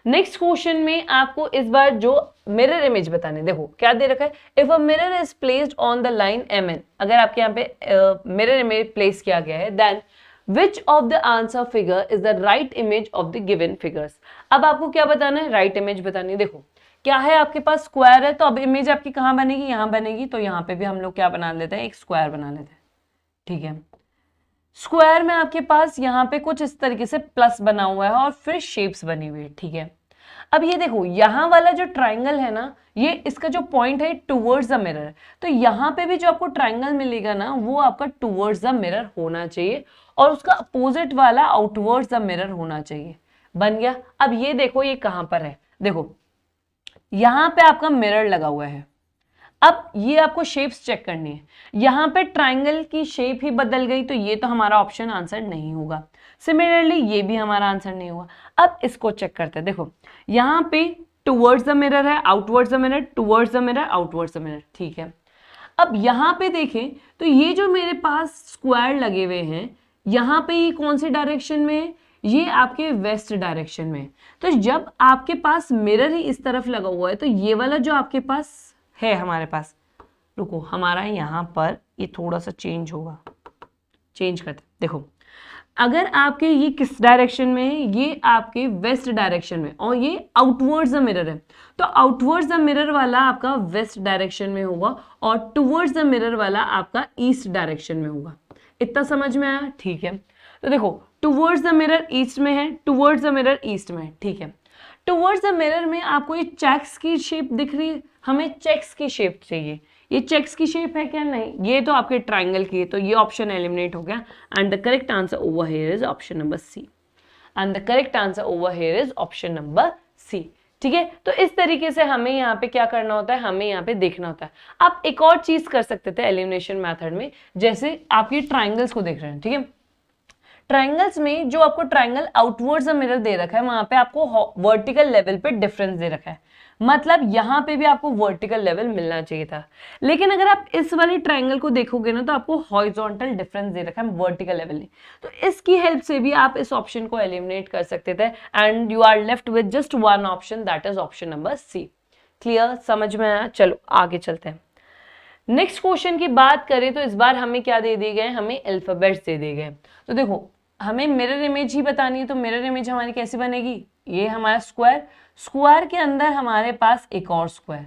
नेक्स्ट क्वेश्चन में आपको इस बार जो मिरर इमेज बताने, देखो क्या दे रखा है, if a mirror is placed on the line MN, अगर आपके यहाँ पे मिरर इमेज प्लेस किया गया है, then which of the answer figure is the right image of the given figures. अब आपको क्या बताना है, राइट इमेज बतानी है। देखो क्या है, आपके पास स्क्वायर है तो अब इमेज आपकी कहाँ बनेगी, यहाँ बनेगी। तो यहाँ पे भी हम लोग क्या बना लेते हैं, एक स्क्वायर बना लेते हैं, ठीक है। स्क्वायर में आपके पास यहाँ पे कुछ इस तरीके से प्लस बना हुआ है और फिर शेप्स बनी हुई है, ठीक है। अब ये देखो यहाँ वाला जो ट्राइंगल है ना, ये इसका जो पॉइंट है टुवर्ड्स द मिरर, तो यहाँ पे भी जो आपको ट्राइंगल मिलेगा ना वो आपका टुवर्ड्स द मिरर होना चाहिए और उसका अपोजिट वाला आउटवर्ड्स द मिरर होना चाहिए। बन गया। अब ये देखो ये कहाँ पर है, देखो यहाँ पे आपका मिरर लगा हुआ है। अब ये आपको शेप्स चेक करनी है, यहाँ पे ट्राइंगल की शेप ही बदल गई तो ये तो हमारा ऑप्शन आंसर नहीं होगा। सिमिलरली ये भी हमारा आंसर नहीं होगा। अब इसको चेक करते हैं, देखो यहाँ पे टुवर्ड्स द मिरर है, outwards the mirror, towards the mirror, outwards the mirror, ठीक है। अब यहाँ पे देखें तो ये जो मेरे पास स्क्वायर लगे हुए हैं यहाँ पे ये कौन सी डायरेक्शन में है, ये आपके वेस्ट डायरेक्शन में। तो जब आपके पास मिरर ही इस तरफ लगा हुआ है तो ये वाला जो आपके पास है हमारे पास, रुको हमारा यहाँ पर ये थोड़ा सा चेंज होगा, चेंज करते देखो अगर आपके ये किस डायरेक्शन में है, ये आपके वेस्ट डायरेक्शन में, और ये आउटवर्ड्स द मिरर है, तो आउटवर्ड्स द मिरर वाला आपका वेस्ट डायरेक्शन में होगा और टुवर्ड्स द मिरर वाला आपका ईस्ट डायरेक्शन में होगा। इतना समझ में आया? ठीक है, तो देखो टुवर्ड्स द मिरर ईस्ट में है, टुवर्ड्स द मिरर ईस्ट में है, ठीक है। टुवर्ड्स द मिरर में आपको ये चेक्स की शेप दिख रही है, हमें चेक्स की शेप चाहिए। ये चेक्स की शेप है क्या? नहीं, ये तो आपके ट्राइंगल की है, तो ये ऑप्शन एलिमिनेट हो गया and the correct answer over here is option number C. And the correct answer over here is option number C. ठीक है, तो इस तरीके से हमें यहाँ पे क्या करना होता है, हमें यहाँ पे देखना होता है। आप एक और चीज कर सकते थे एलिमिनेशन मेथड में, जैसे आप ये ट्राइंगल्स को देख रहे हैं, ठीक है, ट्राइंगल्स में जो आपको ट्राइंगल आउटवर्ड्स मिरर दे रखा है, वहां पे आपको वर्टिकल लेवल पे डिफरेंस दे रखा है, मतलब यहाँ पे भी आपको वर्टिकल लेवल मिलना चाहिए था। लेकिन अगर आप इस वाले ट्राइंगल को देखोगे ना, तो आपको हॉरिजॉन्टल डिफरेंस दे रखा है, वर्टिकल लेवल नहीं। तो इसकी हेल्प से भी आप इस ऑप्शन को एलिमिनेट कर सकते थे and you are left with just one option, that is option number C. Clear? समझ में आया? चलो आगे चलते हैं। नेक्स्ट क्वेश्चन की बात करें तो इस बार हमें क्या दे दिए गए? हमें अल्फाबेट्स दे दिए गए। तो देखो हमें मिरर इमेज ही बतानी है, तो मिरर इमेज हमारी कैसी बनेगी? ये हमारा स्क्वायर, स्क्वायर के अंदर हमारे पास एक और स्क्वायर,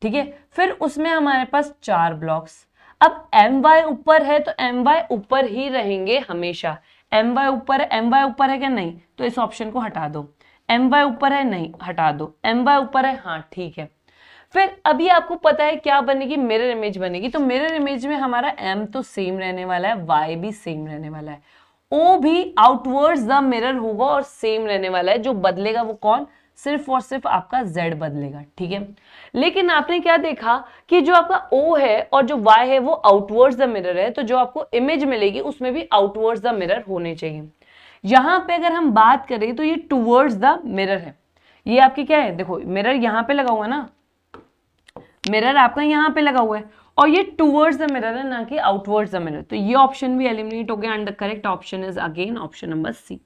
ठीक है, फिर उसमें हमारे पास 4 ब्लॉक्स। अब एम वाई ऊपर है तो एम वाई ऊपर ही रहेंगे हमेशा। एम वाई ऊपर है, एम वाई ऊपर है क्या? नहीं, तो इस ऑप्शन को हटा दो। एम वाई ऊपर है? नहीं, हटा दो। एम वाई ऊपर है? हाँ ठीक है। फिर अभी आपको पता है क्या बनेगी? मिरर इमेज बनेगी। तो मिरर इमेज में हमारा एम तो सेम रहने वाला है, वाई भी सेम रहने वाला है, ओ भी आउटवर्ड्स द मिरर होगा और सेम रहने वाला है। जो बदलेगा वो कौन? सिर्फ और सिर्फ आपका z बदलेगा, ठीक है। लेकिन आपने क्या देखा कि जो आपका o है और जो y है वो आउटवर्ड्स द मिरर है, तो जो आपको इमेज मिलेगी उसमें भी आउटवर्ड्स द मिरर होने चाहिए। यहां पे अगर हम बात करें तो ये टुवर्ड्स द मिरर है। ये आपकी क्या है? देखो मिरर यहां पे लगा हुआ है ना, मिरर आपका यहाँ पे लगा हुआ है और ये टुवर्ड्स द मिरर है, ना कि आउटवर्ड्स द मिरर। तो ये ऑप्शन भी एलिमिनेट हो गया and the correct option is again option number C.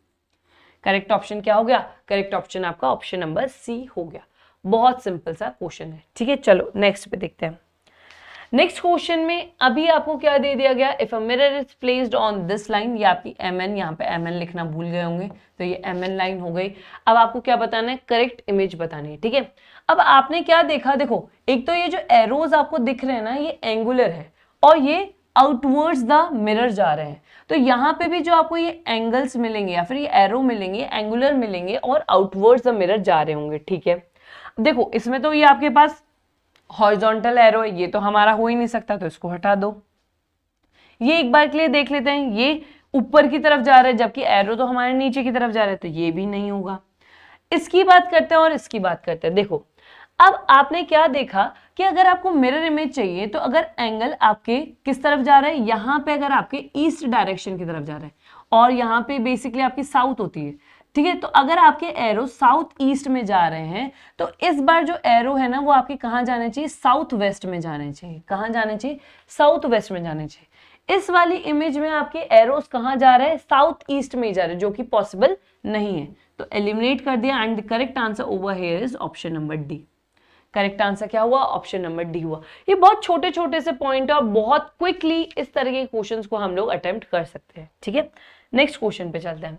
Correct option क्या हो गया? करेक्ट ऑप्शन आपका ऑप्शन नंबर सी हो गया। बहुत सिंपल सा क्वेश्चन है, ठीक है। चलो नेक्स्ट पे देखते हैं। नेक्स्ट क्वेश्चन में अभी आपको क्या दे दिया गया? If a mirror is placed on this line, ये आपकी mn, यहाँ पे mn लिखना भूल गए होंगे, तो ये mn लाइन हो गई। अब आपको क्या बताना है? करेक्ट इमेज बतानी है, ठीक है। अब आपने क्या देखा? देखो एक तो ये जो एरोज आपको दिख रहे हैं ना, ये एंगुलर है और ये आउटवर्ड्स द मिरर जा रहे हैं। तो यहाँ पे भी जो आपको ये एंगल्स मिलेंगे या फिर ये एरो मिलेंगे, एंगुलर मिलेंगे और आउटवर्ड्स द मिरर जा रहे होंगे, ठीक है। देखो इसमें तो ये आपके पास हॉरिजॉन्टल एरो है, ये तो हमारा हो ही नहीं सकता, तो इसको हटा दो। ये एक बार के लिए देख लेते हैं, ये ऊपर की तरफ जा रहा है जबकि एरो तो हमारे नीचे की तरफ जा रहा है, तो ये भी नहीं होगा। इसकी बात करते हैं और इसकी बात करते हैं। देखो अब आपने क्या देखा कि अगर आपको मिरर इमेज चाहिए तो अगर एंगल आपके किस तरफ जा रहा है, यहाँ पे अगर आपके ईस्ट डायरेक्शन की तरफ जा रहा है और यहाँ पे बेसिकली आपकी साउथ होती है, ठीक है। तो अगर आपके एरो साउथ ईस्ट में जा रहे हैं तो इस बार जो एरो है ना वो आपके कहाँ जाने चाहिए? साउथ वेस्ट में जाने चाहिए। कहाँ जाने चाहिए? साउथ वेस्ट में जाने चाहिए। इस वाली इमेज में आपके एरोस कहाँ जा रहे हैं? साउथ ईस्ट में जा रहे हैं, जो कि पॉसिबल नहीं है, तो एलिमिनेट कर दिया and the correct answer over here is option number D. Correct answer क्या हुआ? ऑप्शन नंबर डी हुआ। ये बहुत छोटे छोटे से पॉइंट है और बहुत क्विकली इस तरह के क्वेश्चंस को हम लोग अटेम्प्ट कर सकते हैं, ठीक है। नेक्स्ट क्वेश्चन पे चलते हैं।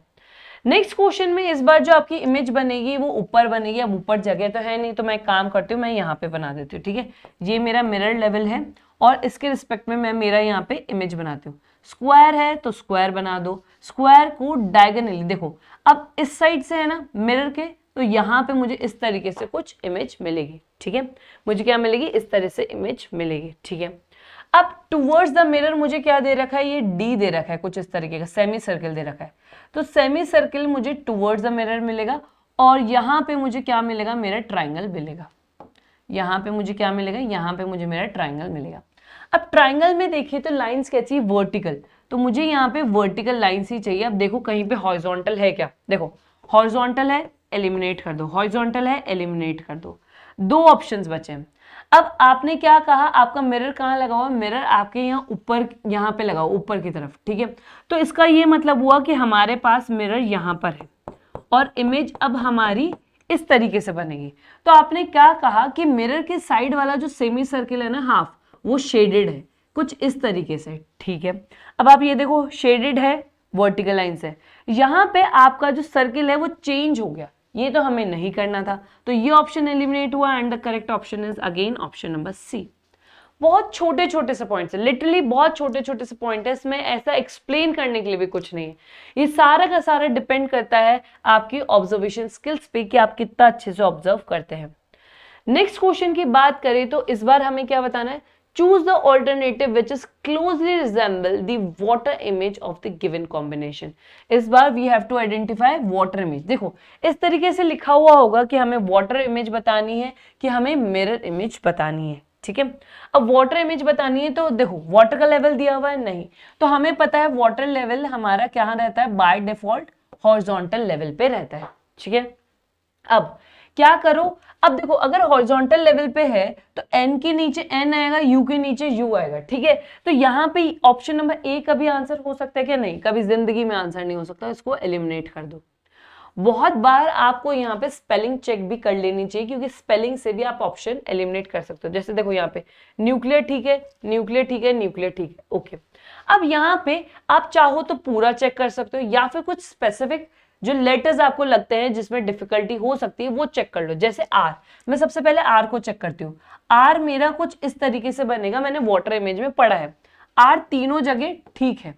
नेक्स्ट क्वेश्चन में इस बार जो आपकी इमेज बनेगी वो ऊपर बनेगी। अब ऊपर जगह तो है नहीं, तो मैं एक काम करती हूँ, मैं यहाँ पे बना देती हूँ, ठीक है। ये मेरा मिरर लेवल है और इसके रिस्पेक्ट में मैं मेरा यहाँ पे इमेज बनाती हूँ। स्क्वायर है तो स्क्वायर बना दो, स्क्वायर को डायगोनली देखो। अब इस साइड से है ना मिरर के, तो यहाँ पे मुझे इस तरीके से कुछ इमेज मिलेगी, ठीक है। मुझे क्या मिलेगी? इस तरह से इमेज मिलेगी, ठीक है। अब टुवर्ड्स द मिरर मुझे क्या दे रखा है? ये डी दे रखा है, कुछ इस तरीके का सेमी सर्किल दे रखा है। तो सेमी सर्किल मुझे टुवर्ड्स द मिरर मिलेगा और यहाँ पे मुझे क्या मिलेगा? मेरा ट्राइंगल मिलेगा। यहाँ पे मुझे क्या मिलेगा? यहाँ पे मुझे मेरा ट्राइंगल मिलेगा। अब ट्राइंगल में देखिए तो लाइन्स क्या चाहिए? वर्टिकल, तो मुझे यहाँ पे वर्टिकल लाइन्स ही चाहिए। अब देखो कहीं पे हॉरिजॉन्टल है क्या? देखो हॉरिजॉन्टल है, एलिमिनेट कर दो, हॉरिजॉन्टल है, एलिमिनेट कर दो। 2 ऑप्शंस बचे हैं। अब आपने क्या कहा? आपका मिरर कहाँ लगा हुआ? मिरर आपके यहाँ ऊपर, यहाँ पे लगा हुआ ऊपर की तरफ, ठीक है। तो इसका ये मतलब हुआ कि हमारे पास मिरर यहाँ पर है और इमेज अब हमारी इस तरीके से बनेगी। तो आपने क्या कहा कि मिरर के साइड वाला जो सेमी सर्किल है ना, हाफ, वो शेडेड है कुछ इस तरीके से, ठीक है। अब आप ये देखो शेडेड है वर्टिकल लाइन से। यहाँ पे आपका जो सर्किल है वो चेंज हो गया, ये तो हमें नहीं करना था, तो ये ऑप्शन एलिमिनेट हुआ and the correct option is again option number C. बहुत छोटे छोटे से पॉइंट्स है, लिटरली बहुत छोटे छोटे से पॉइंट है, इसमें ऐसा एक्सप्लेन करने के लिए भी कुछ नहीं है। ये सारा का सारा डिपेंड करता है आपकी ऑब्जर्वेशन स्किल्स पे कि आप कितना अच्छे से ऑब्जर्व करते हैं। नेक्स्ट क्वेश्चन की बात करें तो इस बार हमें क्या बताना है, choose the alternative which is closely resemble the water image of the given combination. इस बार we have to identify water image. देखो इस तरीके से लिखा हुआ होगा कि हमें वाटर इमेज बतानी है कि हमें मिरर इमेज बतानी है, ठीक है। अब वाटर इमेज बतानी है तो देखो वाटर का लेवल दिया हुआ है नहीं, तो हमें पता है वाटर लेवल हमारा क्या रहता है, बाय डिफॉल्ट हॉरिजॉन्टल लेवल पे रहता है, ठीक है। अब क्या करो, अब देखो अगर हॉरिजॉन्टल लेवल पे है तो n के नीचे n आएगा, u के नीचे u आएगा, ठीक है। तो यहाँ पे ऑप्शन नंबर ए का भी आंसर हो सकता है क्या, नहीं, कभी जिंदगी में आंसर नहीं हो सकता, इसको एलिमिनेट कर दो। बहुत बार आपको यहाँ पे स्पेलिंग चेक भी कर लेनी चाहिए, क्योंकि स्पेलिंग से भी आप ऑप्शन एलिमिनेट कर सकते हो। जैसे देखो यहाँ पे न्यूक्लियर ठीक है, न्यूक्लियर ठीक है, न्यूक्लियर ठीक है, ओके। अब यहाँ पे आप चाहो तो पूरा चेक कर सकते हो, या फिर कुछ स्पेसिफिक जो लेटर्स आपको लगते हैं जिसमें डिफिकल्टी हो सकती है वो चेक कर लो। जैसे आर, मैं सबसे पहले आर को चेक करती हूँ। आर मेरा कुछ इस तरीके से बनेगा, मैंने वाटर इमेज में पढ़ा है। आर तीनों जगह ठीक है,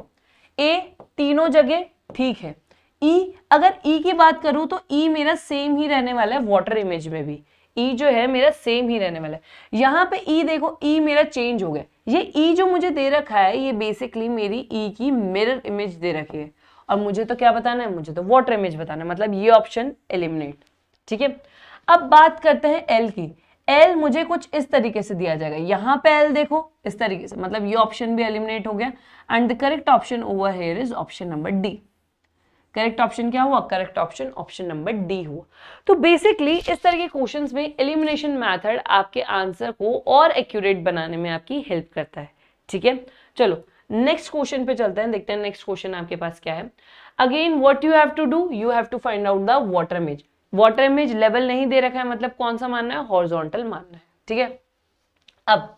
ए तीनों जगह ठीक है, ई, अगर ई की बात करूं तो ई मेरा सेम ही रहने वाला है, वाटर इमेज में भी ई जो है मेरा सेम ही रहने वाला है। यहाँ पे ई देखो, ई मेरा चेंज हो गया, ये ई जो मुझे दे रखा है ये बेसिकली मेरी ई की मिरर इमेज दे रखी है, और मुझे तो क्या बताना है, मुझे तो वाटर इमेज बताना है, मतलब ये ऑप्शन एलिमिनेट, ठीक है। अब बात करते हैं एल की। एल मुझे कुछ इस तरीके से दिया जाएगा, यहाँ पे एल देखो इस तरीके से, मतलब ये ऑप्शन भी एलिमिनेट हो गया and the correct option over here is option number D. Correct option क्या हुआ, correct option option number D हुआ। तो बेसिकली इस तरह के क्वेश्चंस में एलिमिनेशन मेथड आपके आंसर को और एक्यूरेट बनाने में आपकी हेल्प करता है, ठीक है। चलो नेक्स्ट क्वेश्चन पे चलते हैं, देखते हैं नेक्स्ट क्वेश्चन आपके पास क्या है। Again what you have to do, you have to find out the water image. Water image level नहीं दे रखा है, मतलब कौन सा मानना है, हॉरिजॉन्टल मानना है, ठीक है। अब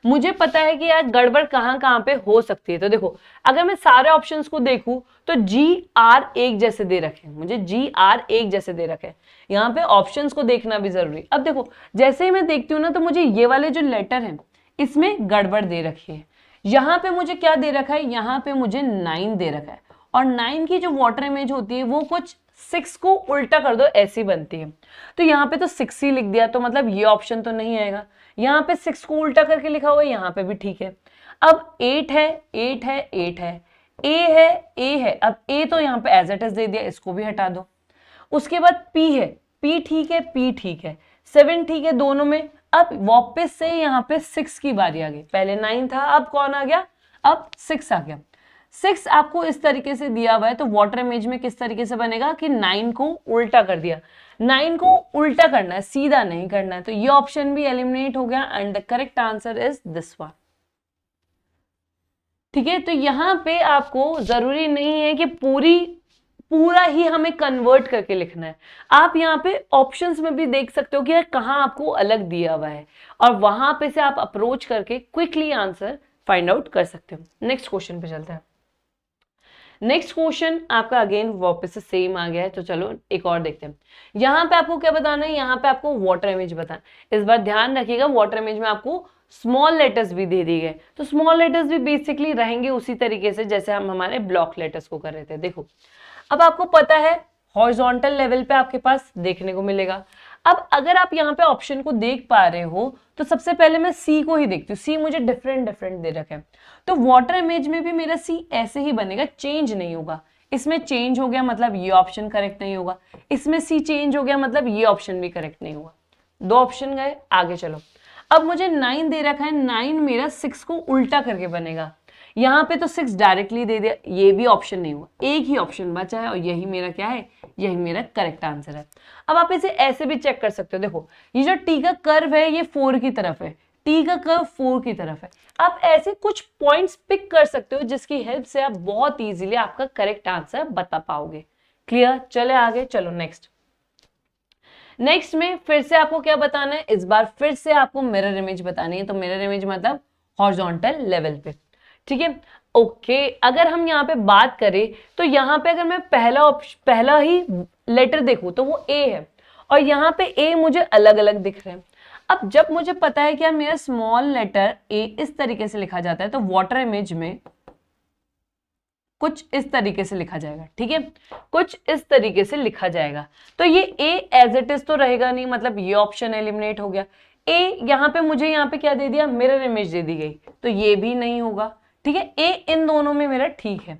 मुझे पता है कि यार गड़बड़ कहाँ कहाँ पे हो सकती है, तो देखो अगर मैं सारे ऑप्शंस को देखूं तो जी आर एक जैसे दे रखे हैं, मुझे जी आर एक जैसे दे रखे हैं, यहाँ पे ऑप्शंस को देखना भी जरूरी। अब देखो जैसे ही मैं देखती हूँ ना तो मुझे ये वाले जो लेटर हैं इसमें गड़बड़ दे रखी है। यहाँ पे मुझे क्या दे रखा है, यहाँ पे मुझे 9 दे रखा है, और 9 की जो वाटर इमेज होती है वो कुछ 6 को उल्टा कर दो ऐसी बनती है, तो यहाँ पे तो 6 ही लिख दिया, तो मतलब ये ऑप्शन तो नहीं आएगा। यहाँ पे 6 को उल्टा करके लिखा हुआ है, यहाँ पे भी ठीक है। अब 8 है, 8 है, 8 है, ए है, ए है, अब ए तो यहाँ पे एज इट इज दे दिया, इसको भी हटा दो। उसके बाद पी है, पी ठीक है, पी ठीक है, 7 ठीक है दोनों में। अब वापस से यहाँ पे 6 की बारी आ गई, पहले 9 था, अब कौन आ गया, अब 6 आ गया। 6 आपको इस तरीके से दिया हुआ है, तो वाटर इमेज में किस तरीके से बनेगा कि 9 को उल्टा कर दिया, 9 को उल्टा करना है, सीधा नहीं करना है, तो ये ऑप्शन भी एलिमिनेट हो गया and the correct answer is this one, ठीक है। तो यहाँ पे आपको जरूरी नहीं है कि पूरा ही हमें कन्वर्ट करके लिखना है, आप यहाँ पे ऑप्शंस में भी देख सकते हो कि कहाँ आपको अलग दिया हुआ है, और वहां पे से आप अप्रोच करके क्विकली आंसर फाइंड आउट कर सकते हो। नेक्स्ट क्वेश्चन पे चलते हैं। नेक्स्ट क्वेश्चन आपका अगेन वापस से सेम आ गया है, तो चलो एक और देखते हैं। यहाँ पे आपको क्या बताना है, यहाँ पे आपको वाटर इमेज बताना। इस बार ध्यान रखिएगा वाटर इमेज में आपको स्मॉल लेटर्स भी दे दिए गए, तो स्मॉल लेटर्स भी बेसिकली रहेंगे उसी तरीके से जैसे हम हमारे ब्लॉक लेटर्स को कर रहे थे। देखो अब आपको पता है हॉरिजॉन्टल लेवल पे आपके पास देखने को मिलेगा। अब अगर आप यहाँ पे ऑप्शन को देख पा रहे हो तो सबसे पहले मैं सी को ही देखती हूँ, सी मुझे डिफरेंट डिफरेंट दे रखे हैं, तो वाटर इमेज में भी मेरा सी ऐसे ही बनेगा, चेंज नहीं होगा। इसमें चेंज हो गया मतलब ये ऑप्शन करेक्ट नहीं होगा, इसमें सी चेंज हो गया मतलब ये ऑप्शन भी करेक्ट नहीं होगा। 2 ऑप्शन गए, आगे चलो। अब मुझे 9 दे रखा है, 9 मेरा 6 को उल्टा करके बनेगा, यहाँ पे तो 6 डायरेक्टली दे दिया, ये भी ऑप्शन नहीं हुआ, एक ही ऑप्शन बचा है और यही मेरा क्या है, यही मेरा करेक्ट आंसर है। अब आप इसे ऐसे भी चेक कर सकते हो, देखो ये जो टी का कर्व है ये 4 की तरफ है, टी का कर्व 4 की तरफ है। आप ऐसे कुछ पॉइंट्स पिक कर सकते हो जिसकी हेल्प से आप बहुत इजीली आपका करेक्ट आंसर बता पाओगे। क्लियर, चले आगे, चलो नेक्स्ट। नेक्स्ट में फिर से आपको क्या बताना है, इस बार फिर से आपको मिरर इमेज बतानी है, तो मिरर इमेज मतलब हॉरिजॉन्टल लेवल पे, ठीक है। ओके, अगर हम यहाँ पे बात करें तो यहाँ पे अगर मैं पहला ही लेटर देखूं तो वो ए है, और यहाँ पे ए मुझे अलग अलग दिख रहे हैं। अब जब मुझे पता है कि यार मेरा स्मॉल लेटर ए इस तरीके से लिखा जाता है, तो वाटर इमेज में कुछ इस तरीके से लिखा जाएगा, ठीक है, कुछ इस तरीके से लिखा जाएगा। तो ये ए एज इट इज तो रहेगा नहीं, मतलब ये ऑप्शन एलिमिनेट हो गया। ए यहाँ पे मुझे यहाँ पे क्या दे दिया, मिरर इमेज दे दी गई, तो ये भी नहीं होगा, ठीक है। ए इन दोनों में मेरा ठीक है,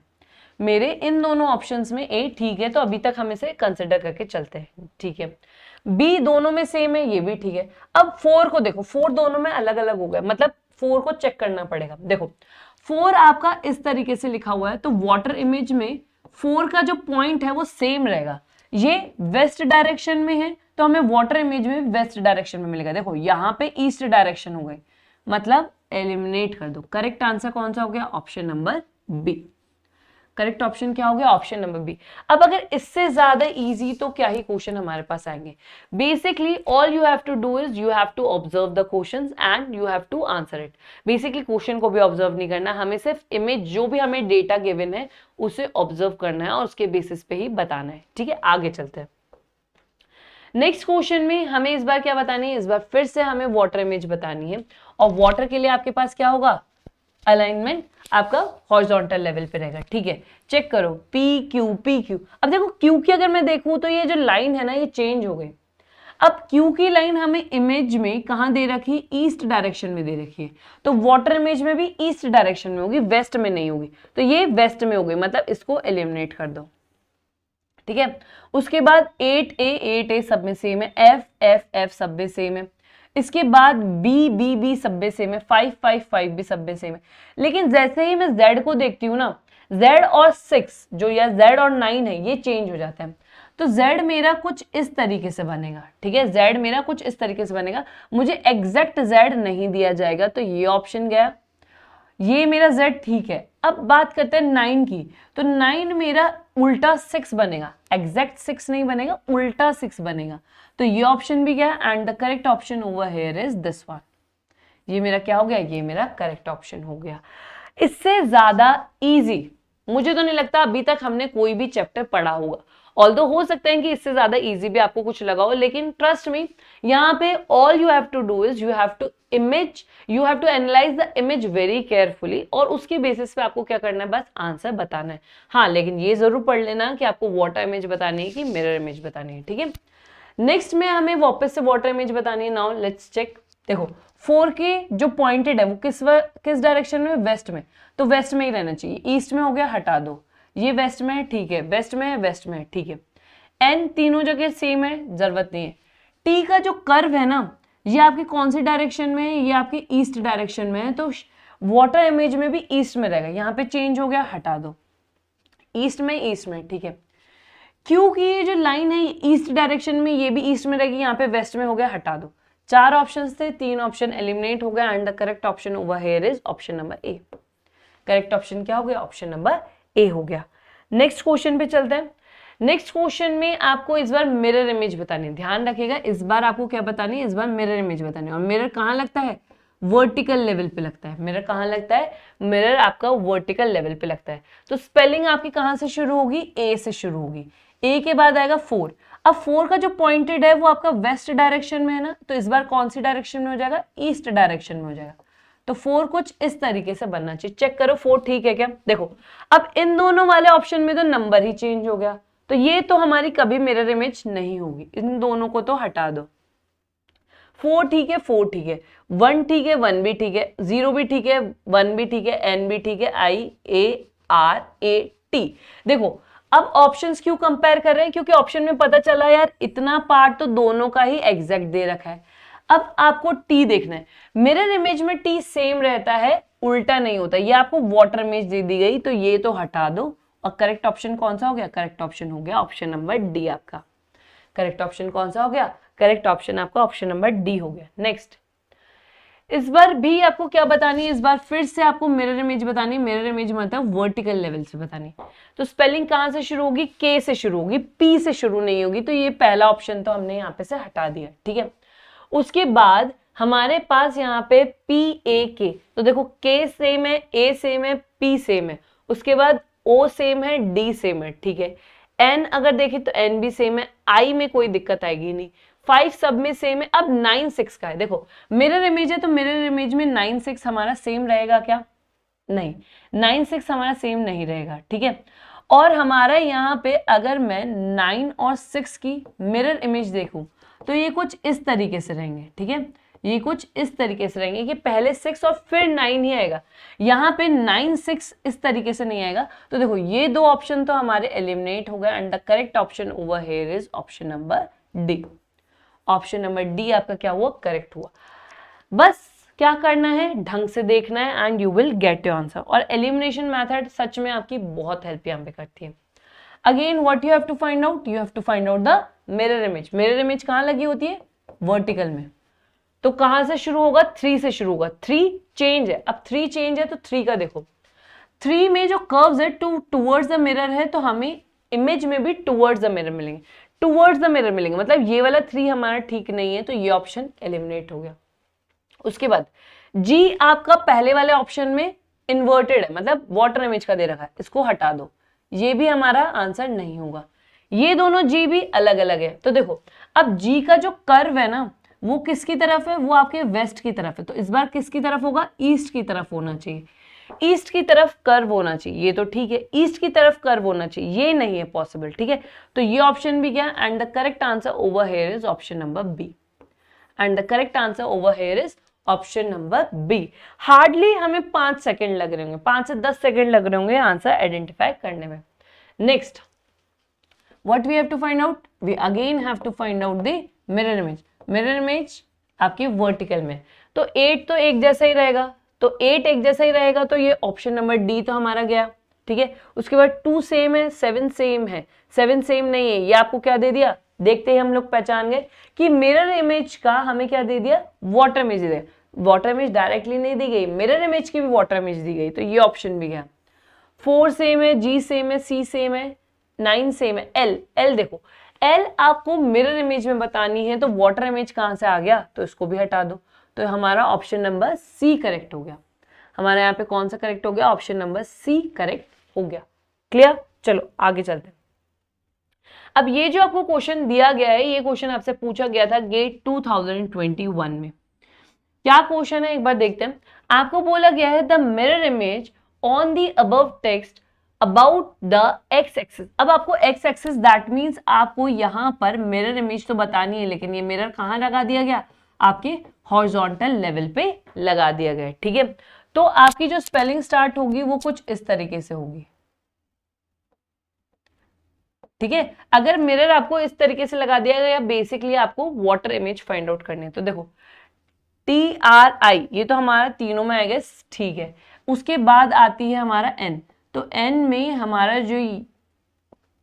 मेरे इन दोनों ऑप्शंस में ए ठीक है, तो अभी तक हम इसे कंसिडर करके चलते हैं, ठीक है। बी दोनों में सेम है, ये भी ठीक है। अब 4 को देखो, 4 दोनों में अलग अलग हो गया, मतलब 4 को चेक करना पड़ेगा। देखो 4 आपका इस तरीके से लिखा हुआ है, तो वाटर इमेज में 4 का जो पॉइंट है वो सेम रहेगा। ये वेस्ट डायरेक्शन में है, तो हमें वाटर इमेज में वेस्ट डायरेक्शन में मिलेगा। देखो यहाँ पे ईस्ट डायरेक्शन हो गई, मतलब एलिमिनेट कर दो। करेक्ट आंसर कौन सा हो गया, option number B. Correct option क्या हो गया, ऑप्शन नंबर बी। अब अगर इससे ज्यादा इजी तो क्या ही क्वेश्चन हमारे पास आएंगे। Basically all you have to do is you have to observe the questions and you have to answer it. Basically question को भी ऑब्जर्व नहीं करना, हमें सिर्फ इमेज जो भी हमें डेटा गिवन है उसे ऑब्जर्व करना है और उसके बेसिस पे ही बताना है, ठीक है। आगे चलते हैं। नेक्स्ट क्वेश्चन में हमें इस बार क्या बतानी है, इस बार फिर से हमें वाटर इमेज बतानी है, और वाटर के लिए आपके पास क्या होगा, अलाइनमेंट आपका हॉरिजॉन्टल लेवल पे रहेगा, ठीक है। चेक करो पी क्यू। अब देखो क्यू की अगर मैं देखूं तो ये जो लाइन है ना ये चेंज हो गई। अब क्यू की लाइन हमें इमेज में कहां दे रखी, ईस्ट डायरेक्शन में दे रखी है, तो वाटर इमेज में भी ईस्ट डायरेक्शन में होगी, वेस्ट में नहीं होगी, तो ये वेस्ट में हो गई, मतलब इसको एलिमिनेट कर दो, ठीक है। उसके बाद 8A सब में सेम है, F सब में सेम है। इसके बाद B सब में सेम है, 5 भी सब में सेम है। लेकिन जैसे ही मैं Z को देखती हूँ ना, Z और 6 जो या Z और 9 है ये चेंज हो जाता है, तो Z मेरा कुछ इस तरीके से बनेगा, ठीक है। Z मेरा कुछ इस तरीके से बनेगा, मुझे एग्जैक्ट Z नहीं दिया जाएगा, तो ये ऑप्शन गया। ये मेरा Z ठीक है। अब बात करते हैं 9 की, तो 9 मेरा उल्टा 6 बनेगा, एग्जैक्ट 6 नहीं बनेगा, उल्टा 6 बनेगा, तो ये ऑप्शन भी गया। And the correct option over here is this one. ये मेरा क्या हो गया, ये मेरा करेक्ट ऑप्शन हो गया। इससे ज्यादा इजी मुझे तो नहीं लगता अभी तक हमने कोई भी चैप्टर पढ़ा होगा। ऑल्दो हो सकता है कि इससे ज्यादा इजी भी आपको कुछ लगा हो, लेकिन ट्रस्ट मी यहाँ पे all you have to do is you have to analyse the image very carefully, और उसके बेसिस पे आपको क्या करना है, बस आंसर बताना है। हाँ, लेकिन ये जरूर पढ़ लेना कि आपको वाटर इमेज बतानी है कि मिरर इमेज बतानी है, ठीक है। नेक्स्ट में हमें वापस से वाटर इमेज बतानी है। Now let's check. देखो 4 के जो पॉइंटेड है वो किस डायरेक्शन में, वेस्ट में, तो वेस्ट में ही रहना चाहिए। ईस्ट में हो गया, हटा दो, ये वेस्ट में है, ठीक है, वेस्ट में है, वेस्ट में है, ठीक है। एन तीनों जगह सेम है, जरूरत नहीं है। टी का जो कर्व है ना, ये आपकी कौन सी डायरेक्शन में है, ये आपकी ईस्ट डायरेक्शन में है, तो वाटर इमेज में भी ईस्ट में रहेगा। यहाँ पे चेंज हो गया, हटा दो, ईस्ट में, ठीक है। क्यू की ये जो लाइन है ईस्ट डायरेक्शन में, ये भी ईस्ट में रहेगी, यहाँ पे वेस्ट में हो गया, हटा दो। 4 ऑप्शंस थे, 3 ऑप्शन एलिमिनेट हो गया, and the correct option over here is option number A. Correct option क्या हो गया, ऑप्शन नंबर ए हो गया। नेक्स्ट क्वेश्चन पे चलते हैं। नेक्स्ट क्वेश्चन में आपको इस बार मिरर इमेज बतानी है। ध्यान रखिएगा, इस बार आपको क्या बतानी है, इस बार मिरर इमेज बतानी है। और मिरर कहाँ लगता है, वर्टिकल लेवल पे लगता है। मिरर कहाँ लगता है, मिरर आपका वर्टिकल लेवल पे लगता है। तो स्पेलिंग आपकी कहाँ से शुरू होगी, ए से शुरू होगी। ए के बाद आएगा 4। अब 4 का जो पॉइंटेड है वो आपका वेस्ट डायरेक्शन में है ना, तो इस बार कौन सी डायरेक्शन में हो जाएगा, ईस्ट डायरेक्शन में हो जाएगा। तो 4 कुछ इस तरीके से बनना चाहिए। चेक करो 4 ठीक है क्या। देखो अब इन दोनों वाले ऑप्शन में तो नंबर ही चेंज हो गया, तो ये तो हमारी कभी मिरर इमेज नहीं होगी, इन दोनों को तो हटा दो। 4 ठीक है, 4 ठीक है, 1 ठीक है, 1 भी ठीक है, 0 भी ठीक है, 1 भी ठीक है, n भी ठीक है, IARAT। देखो अब ऑप्शंस क्यों कंपेयर कर रहे हैं, क्योंकि ऑप्शन में पता चला यार इतना पार्ट तो दोनों का ही एग्जैक्ट दे रखा है। अब आपको टी देखना है। मिरर इमेज में टी सेम रहता है, उल्टा नहीं होता। ये आपको वाटर इमेज दे दी गई, तो ये तो हटा दो। और करेक्ट ऑप्शन कौन सा हो गया, करेक्ट ऑप्शन हो गया ऑप्शन नंबर डी आपका। करेक्ट ऑप्शन कौन सा हो गया, करेक्ट ऑप्शन आपका ऑप्शन नंबर डी हो गया। नेक्स्ट, इस बार भी आपको क्या बतानी है, इस बार फिर से आपको मिरर इमेज बतानी है। मिरर इमेज मतलब वर्टिकल लेवल से बतानी है। तो स्पेलिंग कहां से शुरू होगी, के से शुरू होगी, पी से शुरू नहीं होगी, तो ये पहला ऑप्शन तो हमने यहाँ पे से हटा दिया, ठीक है। उसके बाद हमारे पास यहाँ पे पी ए के, तो देखो के सेम है, ए सेम है, पी सेम है, उसके बाद ओ सेम है, डी सेम है, ठीक है। एन अगर देखें तो एन भी सेम है, आई में कोई दिक्कत आएगी नहीं, 5 सब में सेम है। अब 9 6 का है, देखो मिरर इमेज है तो मिरर इमेज में 9 6 हमारा सेम रहेगा क्या? नहीं, 9 6 हमारा सेम नहीं रहेगा, ठीक है। और हमारा यहाँ पे अगर मैं 9 और 6 की मिरर इमेज देखूं तो ये कुछ इस तरीके से रहेंगे, ठीक है। ये कुछ इस तरीके से रहेंगे कि पहले 6 और फिर 9 ही आएगा, यहाँ पे 9 6 इस तरीके से नहीं आएगा। तो देखो ये दो ऑप्शन तो हमारे एलिमिनेट हो गए and the correct option over here is option number D. Option number D आपका क्या हुआ? करेक्ट हुआ। बस क्या करना है, ढंग से देखना है and you will get your answer. और एलिमिनेशन मेथड सच में आपकी बहुत हेल्प यहाँ पे करती है। Again what you have to find out, you have to find out the mirror image. Mirror image कहाँ लगी होती है? वर्टिकल में। तो कहां से शुरू होगा? 3 से शुरू होगा। 3 चेंज है, अब 3 चेंज है तो 3 का देखो, 3 में जो कर्व्स है टूवर्ड्स द मिरर है, तो हमें इमेज में भी टूवर्ड्स द मिरर मिलेंगे, टूवर्ड्स द मिरर मिलेंगे, मतलब ये वाला 3 हमारा ठीक नहीं है, तो ये ऑप्शन एलिमिनेट हो गया। उसके बाद जी आपका पहले वाले ऑप्शन में इन्वर्टेड है, मतलब वाटर इमेज का दे रखा है, इसको हटा दो, ये भी हमारा आंसर नहीं होगा। ये दोनों जी भी अलग अलग है, तो देखो अब जी का जो कर्व है ना वो किसकी तरफ है? वो आपके वेस्ट की तरफ है, तो इस बार किसकी तरफ होगा? ईस्ट की तरफ होना चाहिए। ईस्ट की तरफ कर्व होना चाहिए, ये तो ठीक है, ईस्ट की तरफ कर्व होना चाहिए, ये नहीं है पॉसिबल, ठीक है। तो ये ऑप्शन भी गया and the correct answer over here is option number B. And the correct answer over here is option number B. Hardly हमें 5 सेकेंड लग रहे होंगे, 5 से 10 सेकेंड लग रहे होंगे आंसर आइडेंटिफाई करने में। Next what we have to find out? We again have to find out the mirror image. Mirror image आपकी वर्टिकल में, तो 8 तो एक जैसा ही रहेगा, तो 8 एक जैसा ही रहेगा, तो ये ऑप्शन नंबर डी तो हमारा गया, ठीक है। उसके बाद 2 सेम है, 7 सेम है, 7 सेम नहीं है, ये आपको क्या दे दिया? देखते ही हम लोग पहचान गए कि मिरर इमेज का हमें क्या दे दिया? वाटर इमेज दे दिया। वाटर इमेज डायरेक्टली नहीं दी गई, मिरर इमेज की भी वाटर इमेज दी गई, तो ये ऑप्शन भी गया। 4 सेम है, जी सेम है, सी सेम है, 9 सेम है। एल देखो, एल आपको मिरर इमेज में बतानी है, तो वाटर इमेज कहां से आ गया? तो इसको भी हटा दो, तो हमारा ऑप्शन नंबर सी करेक्ट हो गया। हमारा यहाँ पे कौन सा करेक्ट हो गया? ऑप्शन नंबर सी करेक्ट हो गया। क्लियर? चलो आगे चलते हैं। अब ये जो आपको क्वेश्चन दिया गया है, ये क्वेश्चन आपसे पूछा गया था गेट 2021 में। क्या क्वेश्चन है एक बार देखते हैं। आपको बोला गया है the mirror image on the above text about the x axis. अब आपको एक्स एक्सिस दैट मीन्स आपको यहाँ पर मिरर इमेज तो बतानी है, लेकिन ये मिरर कहाँ लगा दिया गया? आपके हॉरिजॉन्टल लेवल पे लगा दिया गया, ठीक है। तो आपकी जो स्पेलिंग स्टार्ट होगी वो कुछ इस तरीके से होगी, ठीक है। अगर मिरर आपको इस तरीके से लगा दिया गया, बेसिकली आपको वाटर इमेज फाइंड आउट करनी है, तो देखो TRI ये तो हमारा तीनों में आएगा, ठीक है। उसके बाद आती है हमारा N, तो N में हमारा जो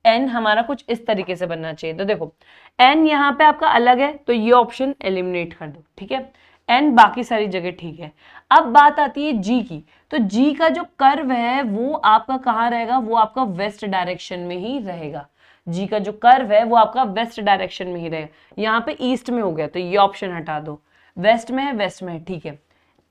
N हमारा कुछ इस तरीके से बनना चाहिए, तो देखो N यहाँ पे आपका अलग है, तो ये ऑप्शन एलिमिनेट कर दो, ठीक है। N बाकी सारी जगह ठीक है। अब बात आती है G की, तो G का जो कर्व है वो आपका कहाँ रहेगा? वो आपका वेस्ट डायरेक्शन में ही रहेगा। G का जो कर्व है वो आपका वेस्ट डायरेक्शन में ही रहेगा। यहाँ पे ईस्ट में हो गया, तो ये ऑप्शन हटा दो, वेस्ट में है, वेस्ट में है, ठीक है।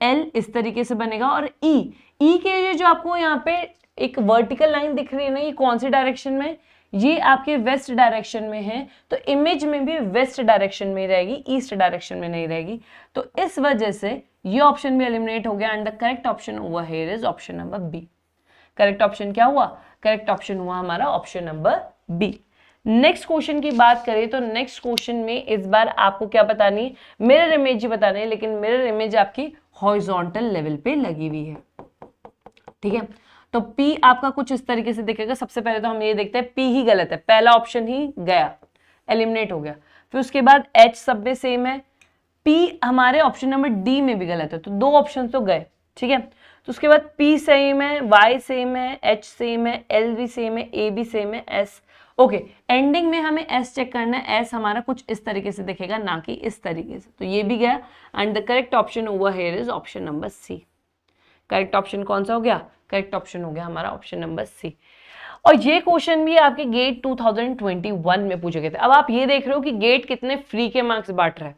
L इस तरीके से बनेगा, और E के लिए जो आपको यहाँ पे एक वर्टिकल लाइन दिख रही है ना, ये कौन सी डायरेक्शन में? ये आपके वेस्ट डायरेक्शन में है, तो इमेज में भी वेस्ट डायरेक्शन में रहेगी, ईस्ट डायरेक्शन में नहीं रहेगी, तो इस वजह से ये ऑप्शन भी एलिमिनेट हो गया and the correct option over here is option number B. Correct option क्या हुआ? करेक्ट ऑप्शन हुआ हमारा option number B. Next question की बात करें तो नेक्स्ट क्वेश्चन में इस बार आपको क्या बतानी है? मिरर इमेज ही बतानी है, लेकिन मिरर इमेज आपकी हॉरिजॉन्टल लेवल पे लगी हुई है, ठीक है। तो P आपका कुछ इस तरीके से दिखेगा। सबसे पहले तो हम ये देखते हैं P ही गलत है, पहला ऑप्शन ही गया, एलिमिनेट हो गया। फिर उसके बाद H सब में सेम है, P हमारे ऑप्शन नंबर D में भी गलत है, तो 2 ऑप्शन तो गए, ठीक है। तो उसके बाद P सेम है, Y सेम है, H सेम है, L भी सेम है, A भी सेम है, S ओके। एंडिंग में हमें S चेक करना है, S हमारा कुछ इस तरीके से दिखेगा, ना कि इस तरीके से, तो ये भी गया and the correct option over here is option number C. Correct option कौन सा हो गया? करेक्ट ऑप्शन हो गया हमारा ऑप्शन नंबर सी। और ये क्वेश्चन भी आपके गेट 2021 में पूछे गए थे। अब आप ये देख रहे हो कि गेट कितने फ्री के मार्क्स बांट रहा है।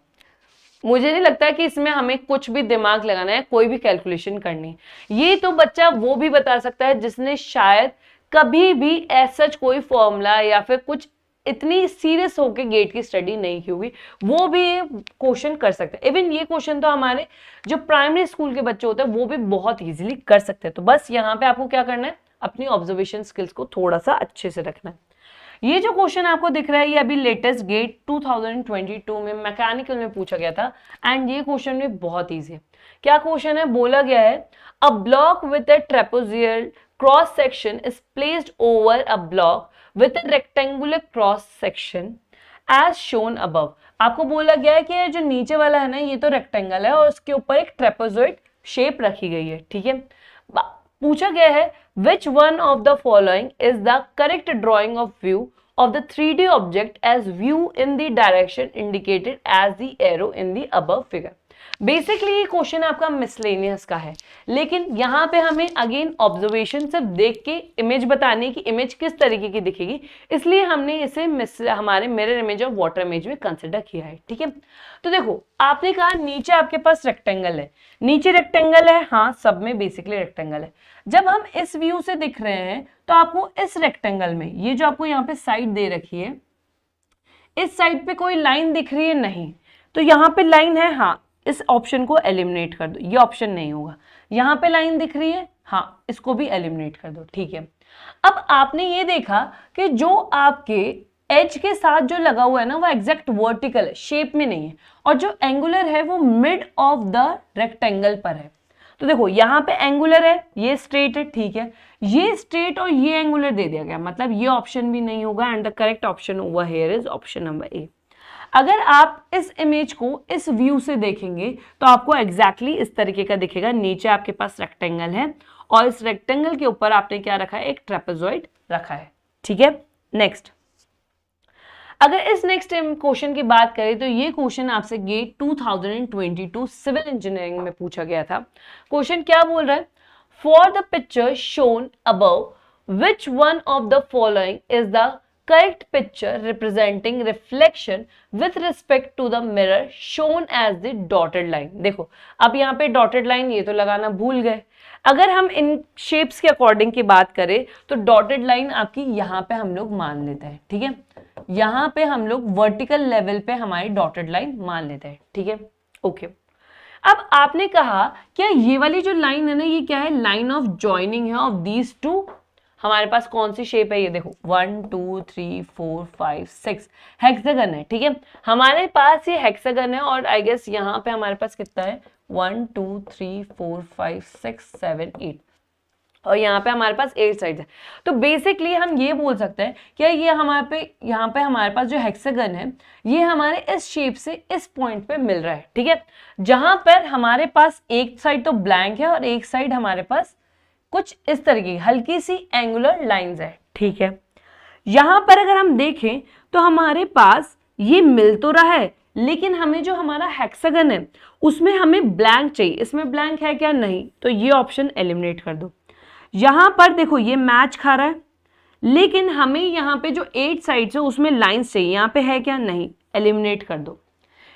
मुझे नहीं लगता कि इसमें हमें कुछ भी दिमाग लगाना है, कोई भी कैलकुलेशन करनी है। ये तो बच्चा वो भी बता सकता है जिसने शायद कभी भी ऐसा कोई फॉर्मूला या फिर कुछ इतनी सीरियस होके गेट की स्टडी नहीं की होगी, वो भी ये क्वेश्चन कर सकते हैं। इवन ये क्वेश्चन तो हमारे जो प्राइमरी स्कूल के बच्चे होते हैं वो भी बहुत इजीली कर सकते हैं। तो बस यहाँ पे आपको क्या करना है, अपनी ऑब्जर्वेशन स्किल्स को थोड़ा सा अच्छे से रखना है। ये जो क्वेश्चन आपको दिख रहा है ये अभी लेटेस्ट गेट 2022 में मैकेनिकल में पूछा गया था एंड ये क्वेश्चन भी बहुत ईजी है। क्या क्वेश्चन है, बोला गया है a block with a trapezoidal cross section is placed over a block with a rectangular cross section as shown above. आपको बोला गया है कि जो नीचे वाला है ना ये तो रेक्टेंगल है और उसके ऊपर एक ट्रेपेजोइड शेप रखी गई है, ठीक है। पूछा गया है which one of the following is the correct drawing of view of the 3D object as view in the direction indicated as the arrow in the above figure। Basically ये क्वेश्चन आपका मिसलेनियस का है, लेकिन यहाँ पे हमें again observation सिर्फ देख के इमेज बताने की इमेज किस तरीके की दिखेगी, इसलिए हमने इसे हमारे मिरर इमेज और वाटर इमेज में कंसिडर किया है, ठीक है। तो देखो आपने कहा नीचे आपके पास रेक्टेंगल है, नीचे रेक्टेंगल है, हाँ सब में बेसिकली रेक्टेंगल है। जब हम इस व्यू से दिख रहे हैं तो आपको इस रेक्टेंगल में ये जो आपको यहाँ पे साइड दे रखी है, इस साइड पे कोई लाइन दिख रही है नहीं, तो यहाँ पे लाइन है, हाँ इस ऑप्शन को एलिमिनेट कर दो, ये ऑप्शन नहीं होगा। यहाँ पे लाइन दिख रही है, हाँ इसको भी एलिमिनेट कर दो, ठीक है। अब आपने ये देखा कि जो आपके एज के साथ जो लगा हुआ है ना वो एग्जैक्ट वर्टिकल है, शेप में नहीं है, और जो एंगुलर है वो मिड ऑफ द रेक्टेंगल पर है। तो देखो यहाँ पे एंगुलर है, ये स्ट्रेट है, ठीक है, ये स्ट्रेट और ये एंगुलर दे दिया गया, मतलब ये ऑप्शन भी नहीं होगा and the correct option over here is option number A. अगर आप इस इमेज को इस व्यू से देखेंगे तो आपको एग्जैक्टली इस तरीके का दिखेगा। नीचे आपके पास रेक्टेंगल है और इस रेक्टेंगल के ऊपर आपने क्या रखा है, एक ट्रेपेजॉइड रखा है, ठीक है। नेक्स्ट, अगर इस नेक्स्ट क्वेश्चन की बात करें तो ये क्वेश्चन आपसे गेट 2022 सिविल इंजीनियरिंग में पूछा गया था। क्वेश्चन क्या बोल रहा है, for the picture shown above which one of the following is the correct picture representing reflection with respect to the mirror shown as the dotted line। देखो अब यहाँ पे dotted line ये तो लगाना भूल गए। अगर हम इन शेप्स के अकॉर्डिंग की बात करें तो dotted line आपकी यहाँ पे हम लोग मान लेते हैं, ठीक है। यहाँ पे हम लोग वर्टिकल लेवल पे हमारी dotted line मान लेते हैं, ठीक है, ओके। अब आपने कहा क्या ये वाली जो लाइन है ना ये क्या है, लाइन ऑफ ज्वाइनिंग है ऑफ दीज टू। हमारे पास कौन सी शेप है, ये देखो 1 2 3 4 5 6 हेक्सागन है, ठीक है। हमारे पास ये हेक्सागन है और आई गेस यहाँ पे हमारे पास कितना है 1 2 3 4 5 6 7 8 और यहाँ पे हमारे पास 8 साइड्स है। तो बेसिकली हम ये बोल सकते हैं कि ये यहाँ पे हमारे पास जो हेक्सागन है ये हमारे इस शेप से इस पॉइंट पे मिल रहा है, ठीक है। जहां पर हमारे पास एक साइड तो ब्लैंक है और एक साइड हमारे पास कुछ इस तरीके की हल्की सी एंगुलर लाइंस है, ठीक है। यहां पर अगर हम देखें तो हमारे पास ये मिल तो रहा है, लेकिन हमें जो हमारा हेक्सागन है उसमें हमें ब्लैंक चाहिए, इसमें ब्लैंक है क्या, नहीं, तो ये ऑप्शन एलिमिनेट कर दो। यहां पर देखो ये मैच खा रहा है, लेकिन हमें यहाँ पे जो 8 साइड्स है उसमें लाइंस चाहिए, यहाँ पे है क्या, नहीं, एलिमिनेट कर दो।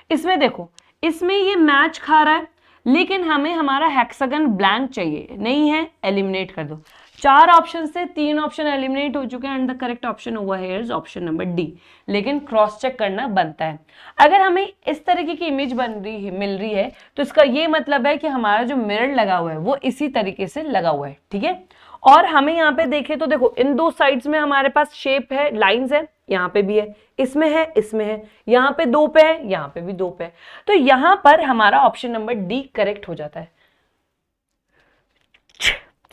इसमें देखो इसमें ये मैच खा रहा है, लेकिन हमें हमारा हेक्सागन ब्लैंक चाहिए, नहीं है, एलिमिनेट कर दो। 4 ऑप्शन से 3 ऑप्शन एलिमिनेट हो चुके हैं and the correct option over here is option number D. लेकिन क्रॉस चेक करना बनता है। अगर हमें इस तरीके की इमेज मिल रही है तो इसका ये मतलब है कि हमारा जो मिरर लगा हुआ है वो इसी तरीके से लगा हुआ है, ठीक है। और हमें यहाँ पे देखें तो देखो इन 2 साइड्स में हमारे पास शेप है, लाइंस है, यहाँ पे भी है, इसमें है, इसमें है, यहाँ पे 2 पे है, यहाँ पे भी 2 पे है, तो यहाँ पर हमारा ऑप्शन नंबर डी करेक्ट हो जाता है।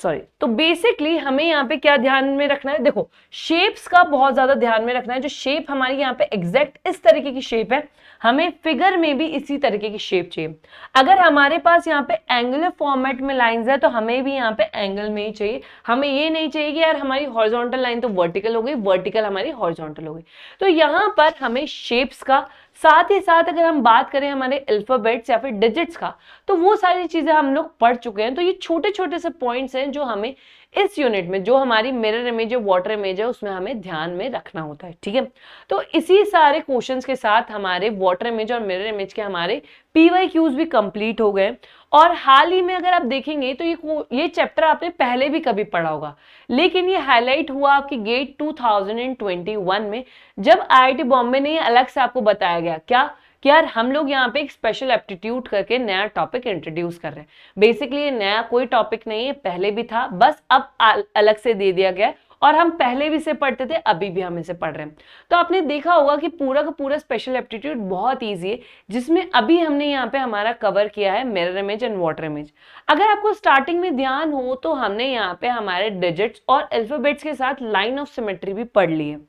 सॉरी, तो बेसिकली हमें यहाँ पे क्या ध्यान में रखना है, देखो शेप्स का बहुत ज्यादा ध्यान में रखना है। जो शेप हमारी यहाँ पे एग्जैक्ट इस तरीके की शेप है, हमें फिगर में भी इसी तरीके की शेप चाहिए। अगर हमारे पास यहाँ पे एंगुलर फॉर्मेट में लाइंस है तो हमें भी यहाँ पे एंगल में ही चाहिए। हमें ये नहीं चाहिए कि यार हमारी हॉरिजॉन्टल लाइन तो वर्टिकल हो गई, वर्टिकल हमारी हॉरिजॉन्टल हो गई। तो यहाँ पर हमें शेप्स का साथ ही साथ अगर हम बात करें हमारे अल्फाबेट्स या फिर डिजिट्स का, तो वो सारी चीजें हम लोग पढ़ चुके हैं। तो ये छोटे छोटे से पॉइंट्स हैं जो हमें इस यूनिट में, जो हमारी मिरर इमेज है, वाटर इमेज है, उसमें हमें ध्यान में रखना होता है, ठीक है। तो इसी सारे क्वेश्चंस के साथ हमारे वाटर इमेज और मिरर इमेज के हमारे PYQs भी कंप्लीट हो गए। और हाल ही में अगर आप देखेंगे तो ये चैप्टर आपने पहले भी कभी पढ़ा होगा, लेकिन ये हाईलाइट हुआ आपकी गेट 2021 में, जब IIT बॉम्बे ने अलग से आपको बताया गया क्या कि यार हम लोग यहाँ पे एक स्पेशल एप्टीट्यूड करके नया टॉपिक इंट्रोड्यूस कर रहे हैं। बेसिकली ये नया कोई टॉपिक नहीं है, पहले भी था, बस अब अलग से दे दिया गया है और हम पहले भी इसे पढ़ते थे, अभी भी हम इसे पढ़ रहे हैं। तो आपने देखा होगा कि पूरा का पूरा स्पेशल एप्टीट्यूड बहुत ईजी है, जिसमें अभी हमने यहाँ पे हमारा कवर किया है mirror image and water image. अगर आपको स्टार्टिंग में ध्यान हो तो हमने यहाँ पे हमारे डिजिट्स और अल्फाबेट्स के साथ लाइन ऑफ सिमेट्री भी पढ़ ली है।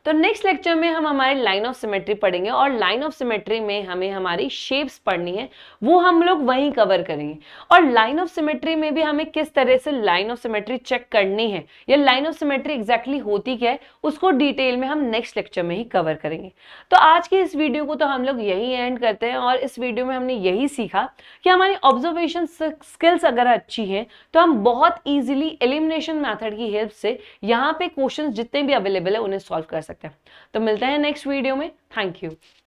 तो नेक्स्ट लेक्चर में हम हमारी लाइन ऑफ सिमेट्री पढ़ेंगे और लाइन ऑफ सिमेट्री में हमें हमारी शेप्स पढ़नी है, वो हम लोग वहीं कवर करेंगे। और लाइन ऑफ सिमेट्री में भी हमें किस तरह से लाइन ऑफ सिमेट्री चेक करनी है या लाइन ऑफ सिमेट्री एग्जैक्टली होती क्या है, उसको डिटेल में हम नेक्स्ट लेक्चर में ही कवर करेंगे। तो आज की इस वीडियो को तो हम लोग यही एंड करते हैं और इस वीडियो में हमने यही सीखा कि हमारी ऑब्जर्वेशन स्किल्स अगर अच्छी है तो हम बहुत ईजिली एलिमिनेशन मैथड की हेल्प से यहाँ पे क्वेश्चन जितने भी अवेलेबल है उन्हें सॉल्व कर सकते हैं। तो मिलते हैं नेक्स्ट वीडियो में। Thank you.